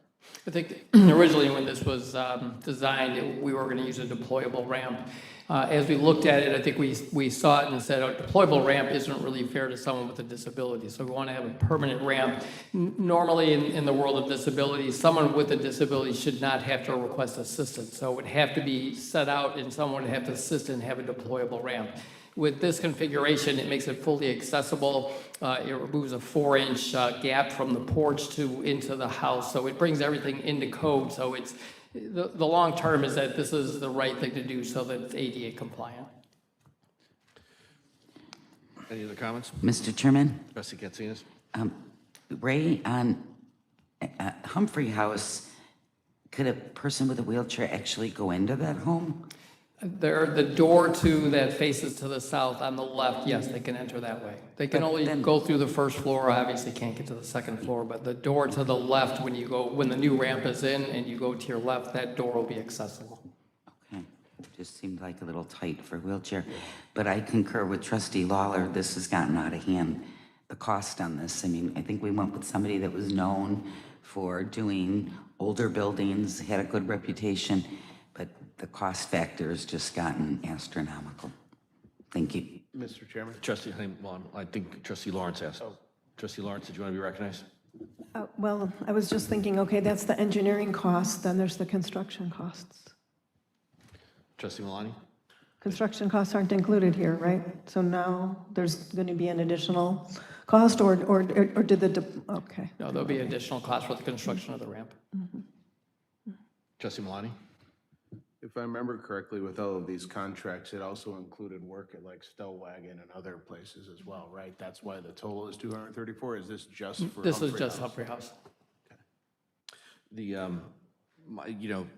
I think originally when this was designed, we were going to use a deployable ramp. As we looked at it, I think we saw it and said, a deployable ramp isn't really fair to someone with a disability, so we want to have a permanent ramp. Normally, in the world of disability, someone with a disability should not have to request assistance, so it would have to be set out and someone would have to assist and have a deployable ramp. With this configuration, it makes it fully accessible. It removes a 4-inch gap from the porch into the house, so it brings everything into code. So it's the long term is that this is the right thing to do so that it's ADA compliant. Any other comments? Mr. Chairman? Trustee Katsinas? Ray, on Humphrey House, could a person with a wheelchair actually go into that home? The door that faces to the south on the left, yes, they can enter that way. They can only go through the first floor, obviously can't get to the second floor, but the door to the left, when the new ramp is in and you go to your left, that door will be accessible. Okay, just seemed like a little tight for a wheelchair. But I concur with Trustee Lawler, this has gotten out of hand, the cost on this. I mean, I think we went with somebody that was known for doing older buildings, had a good reputation, but the cost factor has just gotten astronomical. Thank you. Mr. Chairman. Trustee, well, I think Trustee Lawrence asked. Trustee Lawrence, did you want to be recognized? Well, I was just thinking, okay, that's the engineering cost, then there's the construction costs. Trustee Malani? Construction costs aren't included here, right? So now there's going to be an additional cost, or did okay. No, there'll be additional cost for the construction of the ramp. Trustee Malani? If I remember correctly, with all of these contracts, it also included work at like Stellwagen and other places as well, right? That's why the total is 234. Is this just for This Humphrey is just House? Humphrey House. You know,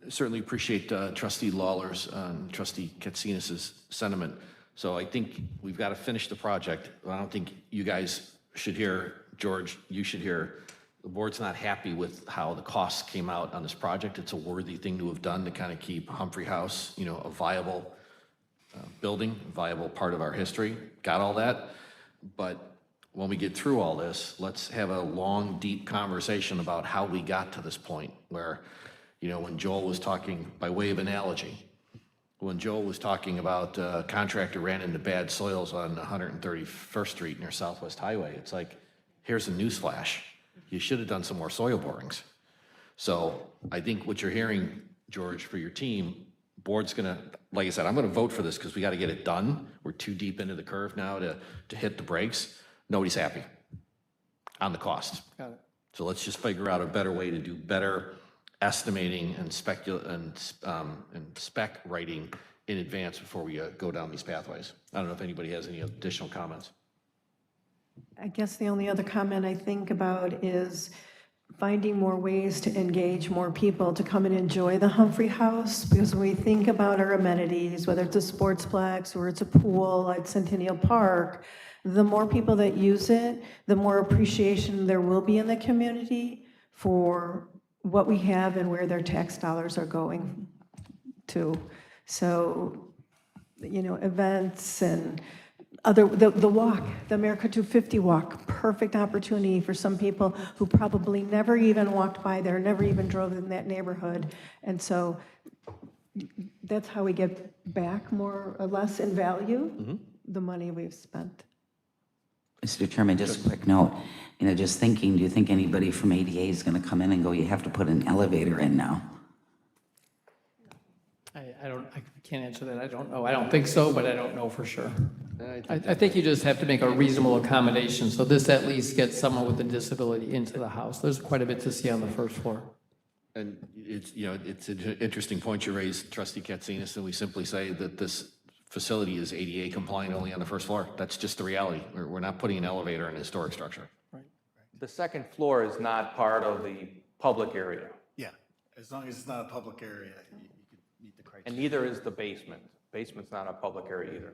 certainly appreciate Trustee Lawler's and Trustee Katsinas's sentiment. So I think we've got to finish the project. I don't think you guys should hear, George, you should hear, the board's not happy with how the costs came out on this project. It's a worthy thing to have done to kind of keep Humphrey House, you know, a viable building, a viable part of our history. Got all that. But when we get through all this, let's have a long, deep conversation about how we got to this point where, you know, when Joel was talking, by way of analogy, when Joel was talking about a contractor ran into bad soils on 131st Street near Southwest Highway, it's like, here's a newsflash. You should have done some more soil borings. So I think what you're hearing, George, for your team, board's gonna, like I said, I'm gonna vote for this because we gotta get it done. We're too deep into the curve now to hit the brakes. Nobody's happy on the cost. Got it. So let's just figure out a better way to do better estimating and spec writing in advance before we go down these pathways. I don't know if anybody has any additional comments. I guess the only other comment I think about is finding more ways to engage more people to come and enjoy the Humphrey House, because when we think about our amenities, whether it's a sportsplex or it's a pool at Centennial Park, the more people that use it, the more appreciation there will be in the community for what we have and where their tax dollars are going to. So, events and the walk, the America 250 walk, perfect opportunity for some people who probably never even walked by there, never even drove in that neighborhood. And so that's how we get back more or less in value the money we've spent. Mr. Chairman, just a quick note, just thinking, do you think anybody from ADA is going to come in and go, you have to put an elevator in now? I can't answer that. I don't know. I don't think so, but I don't know for sure. I think you just have to make a reasonable accommodation, so this at least gets someone with a disability into the house. There's quite a bit to see on the first floor. And it's an interesting point you raised, Trustee Katsinas, and we simply say that this facility is ADA compliant only on the first floor. That's just the reality. We're not putting an elevator in a historic structure. The second floor is not part of the public area, Yeah, as long as it's not a public area, you could meet the criteria. and neither is the basement. Basement's not a public area either.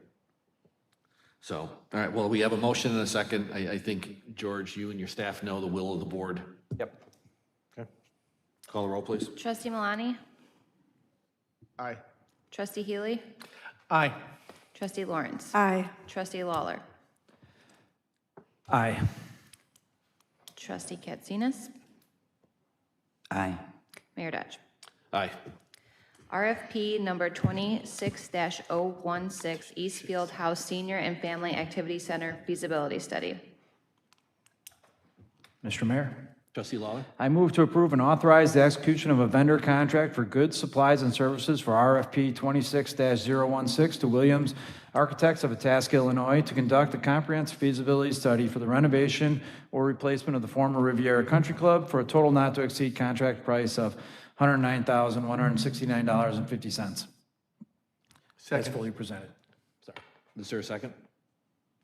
So, all right, well, we have a motion and a second. I think, George, you and your staff know the will of the board. Yep. Okay. Call the roll, please. Trustee Malani? Aye. Trustee Healy? Aye. Trustee Lawrence? Aye. Trustee Lawler? Aye. Trustee Katsinas? Aye. Mayor Dutch? Aye. RFP number 26-016, Eastfield House Senior and Family Activity Center feasibility study. Mr. Mayor, Trustee Lawler? I move to approve and authorize the execution of a vendor contract for goods, supplies, and services for RFP 26-016 to Williams Architects of Itasca, Illinois, to conduct a comprehensive feasibility study for the renovation or replacement of the former Riviera Country Club for a total not to exceed contract price of $109,169.50. That's Second. fully presented. Sorry. Is there a second?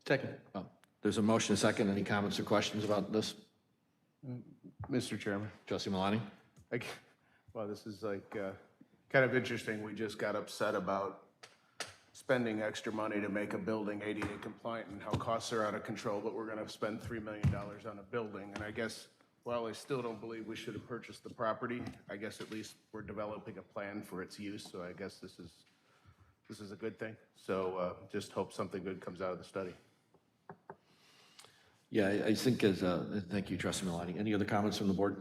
Second. Oh, there's a motion, a second. Any comments or questions about this? Mr. Chairman. Trustee Malani? Well, this is kind of interesting. We just got upset about spending extra money to make a building ADA compliant and how costs are out of control, but we're going to spend $3 million on a building. And I guess, while I still don't believe we should have purchased the property, I guess at least we're developing a plan for its use. So I guess this is a good thing. So just hope something good comes out of the study. Yeah, I think thank you, Trustee Malani. Any other comments from the board?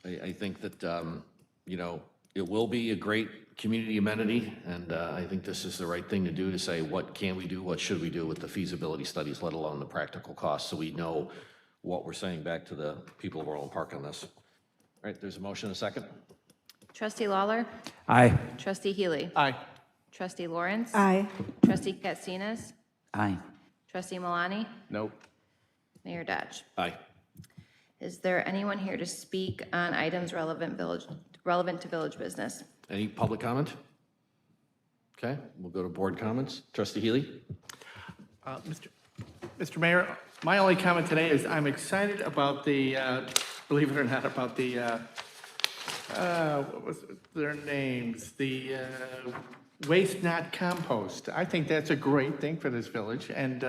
I think that, it will be a great community amenity, and I think this is the right thing to do, to say, what can we do, what should we do with the feasibility studies, let alone the practical costs, so we know what we're saying back to the people of Orland Park on this. All right, there's a motion, a second. Trustee Lawler? Aye. Trustee Healy? Aye. Trustee Lawrence? Aye. Trustee Katsinas? Aye. Trustee Malani? Nope. Mayor Dutch? Aye. Is there anyone here to speak on items relevant to village business? Any public comment? Okay, we'll go to board comments. Trustee Healy? Mr. Mayor, my only comment today is I'm excited about the, believe it or not, about the, what was their names? The waste not compost. I think that's a great thing for this village, and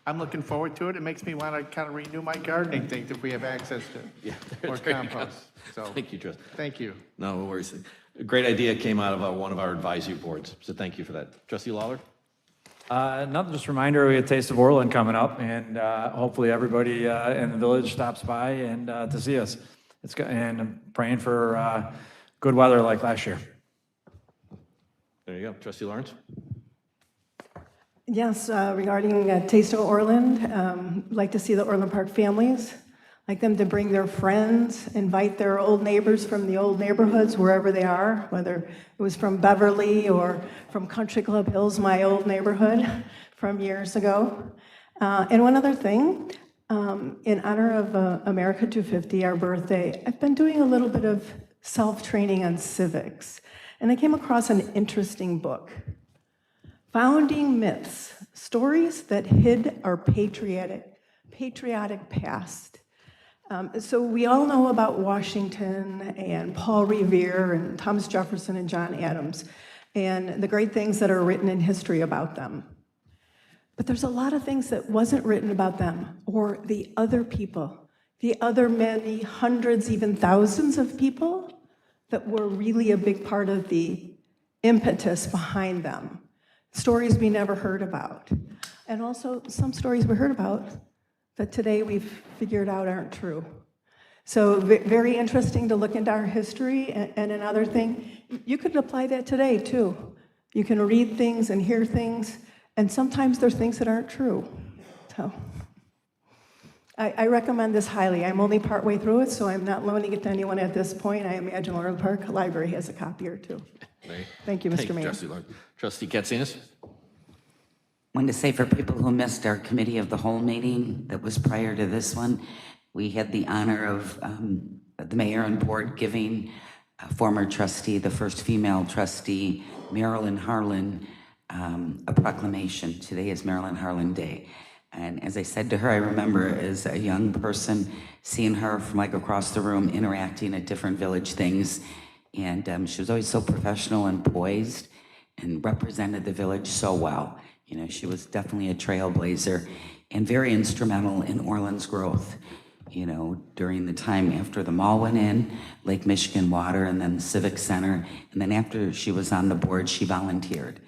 I'm looking forward to it. It makes me want to kind of renew my gardening things if we have access to more there you go. compost. So, Thank you, Trustee. thank you. No worries. A great idea came out of one of our advisory boards, so thank you for that. Trustee Lawler? Nothing, just a reminder, we have Taste of Orland coming up, and hopefully everybody in the village stops by and to see us. And I'm praying for good weather like last year. There you go. Trustee Lawrence? Yes, regarding Taste of Orland, like to see the Orland Park families, like them to bring their friends, invite their old neighbors from the old neighborhoods, wherever they are, whether it was from Beverly or from Country Club Hills, my old neighborhood from years ago. And one other thing, in honor of America 250, our birthday, I've been doing a little bit of self-training on civics, and I came across an interesting book Founding myths, stories that hid our patriotic past. So we all know about Washington and Paul Revere and Thomas Jefferson and John Adams and the great things that are written in history about them. But there's a lot of things that wasn't written about them or the other people, the other many hundreds, even thousands of people that were really a big part of the impetus behind them. Stories we never heard about. And also some stories we heard about that today we've figured out aren't true. So very interesting to look into our history. And another thing, you could apply that today too. You can read things and hear things, and sometimes there's things that aren't true. So I recommend this highly. I'm only partway through it, so I'm not loaning it to anyone at this point. I imagine Orland Park Library has a copy or two. Thank you, Mr. Mayor. Trustee Lord. Trustee Katsinas? Wanted to say for people who missed our committee of the whole meeting that was prior to this one, we had the honor of the mayor and board giving a former trustee, the first female trustee, Marilyn Harlan, a proclamation. Today is Marilyn Harlan Day. And as I said to her, I remember as a young person seeing her from like across the room interacting at different village things. And she was always so professional and poised and represented the village so well. You know, she was definitely a trailblazer and very instrumental in Orland's growth. You know, during the time after the mall went in, Lake Michigan Water, and then the Civic Center. And then after she was on the board, she volunteered.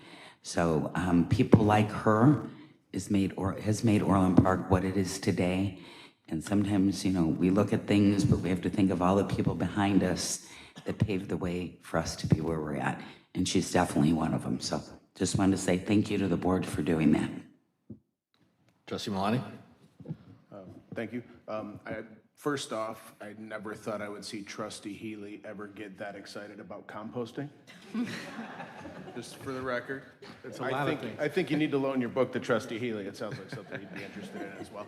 So people like her has made Orland Park what it is today. And sometimes, you know, we look at things, but we have to think of all the people behind us that paved the way for us to be where we're at. And she's definitely one of them. So just wanted to say thank you to the board for doing that. Trustee Malani? Thank you. First off, I never thought I would see Trustee Healy ever get that excited about composting. Just for the record. It's a lot of things. I think you need to loan your book to Trustee Healy. It sounds like something he'd be interested in as well.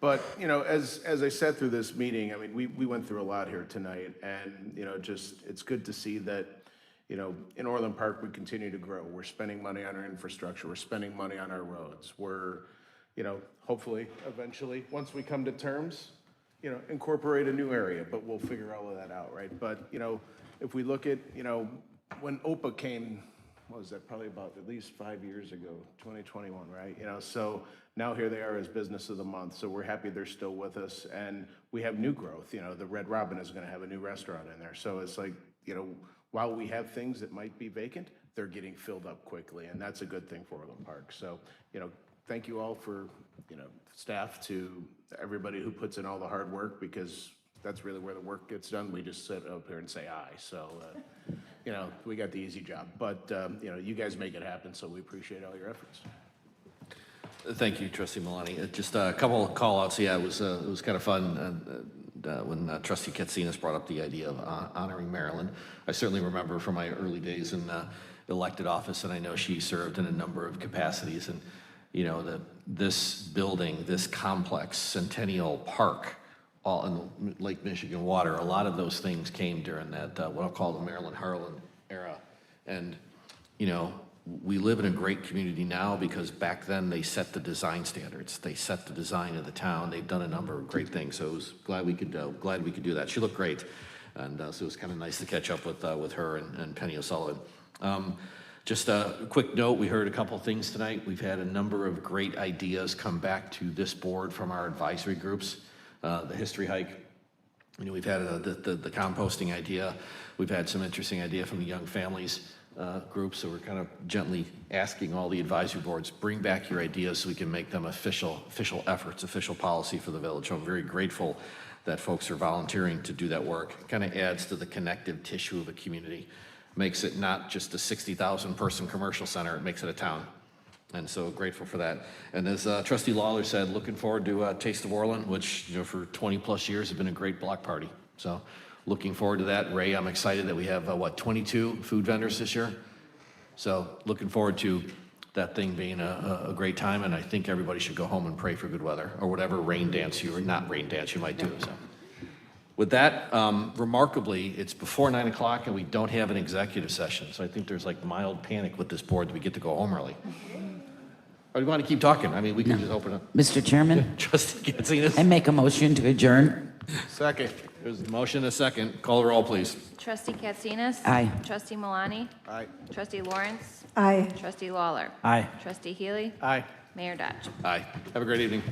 But, you know, as I sat through this meeting, I mean, we went through a lot here tonight, and, you know, just, it's good to see that, you know, in Orland Park, we continue to grow. We're spending money on our infrastructure. We're spending money on our roads. We're, you know, hopefully, eventually, once we come to terms, you know, incorporate a new area, but we'll figure all of that out, right? But, you know, if we look at, you know, when OPA came, what was that, probably about at least 5 years ago, 2021, right? You know, so now here they are as Business of the Month, so we're happy they're still with us, and we have new growth. You know, the Red Robin is gonna have a new restaurant in there, so it's like, you know, while we have things that might be vacant, they're getting filled up quickly, and that's a good thing for Orland Park. So, you know, thank you all for, you know, staff, to everybody who puts in all the hard work, because that's really where the work gets done. We just sit up here and say aye. So, you know, we got the easy job. But, you know, you guys make it happen, so we appreciate all your efforts. Thank you, Trustee Malani. Just a couple of call-outs. Yeah, it was kind of fun when Trustee Katsinas brought up the idea of honoring Marilyn. I certainly remember from my early days in elected office, and I know she served in a number of capacities. And you know, this building, this complex, Centennial Park, all in Lake Michigan Water, a lot of those things came during that, what I'll call the Marilyn Harlan era. And, you know, we live in a great community now because back then they set the design standards. They set the design of the town. They've done a number of great things. So I was glad we could do that. She looked great. And so it was kind of nice to catch up with her and Penny O'Sullivan. Just a quick note, we heard a couple things tonight. We've had a number of great ideas come back to this board from our advisory groups. The history hike, you know, we've had the composting idea. We've had some interesting idea from the young families group, so we're kind of gently asking all the advisory boards, bring back your ideas so we can make them official efforts, official policy for the village. So I'm very grateful that folks are volunteering to do that work. It kind of adds to the connective tissue of a community. Makes it not just a 60,000 person commercial center, it makes it a town. And so grateful for that. And as Trustee Lawler said, looking forward to Taste of Orland, which, you know, for 20 plus years has been a great block party. So looking forward to that. Ray, I'm excited that we have, 22 food vendors this year. So looking forward to that thing being a great time. And I think everybody should go home and pray for good weather, or whatever rain dance you, or not rain dance you might do. So With that, remarkably, it's before 9 o'clock and we don't have an executive session. So I think there's like mild panic with this board that we get to go home early. Or do you want to keep talking? I mean, we can just open up. Mr. Chairman, Trustee Katsinas? I make a motion to adjourn. Second. There's a motion and a second. Call the roll, please. Trustee Katsinas? Aye. Trustee Malani? Aye. Trustee Lawrence? Aye. Trustee Lawler? Aye. Trustee Healy? Aye. Mayor Dodge. Aye. Have a great evening.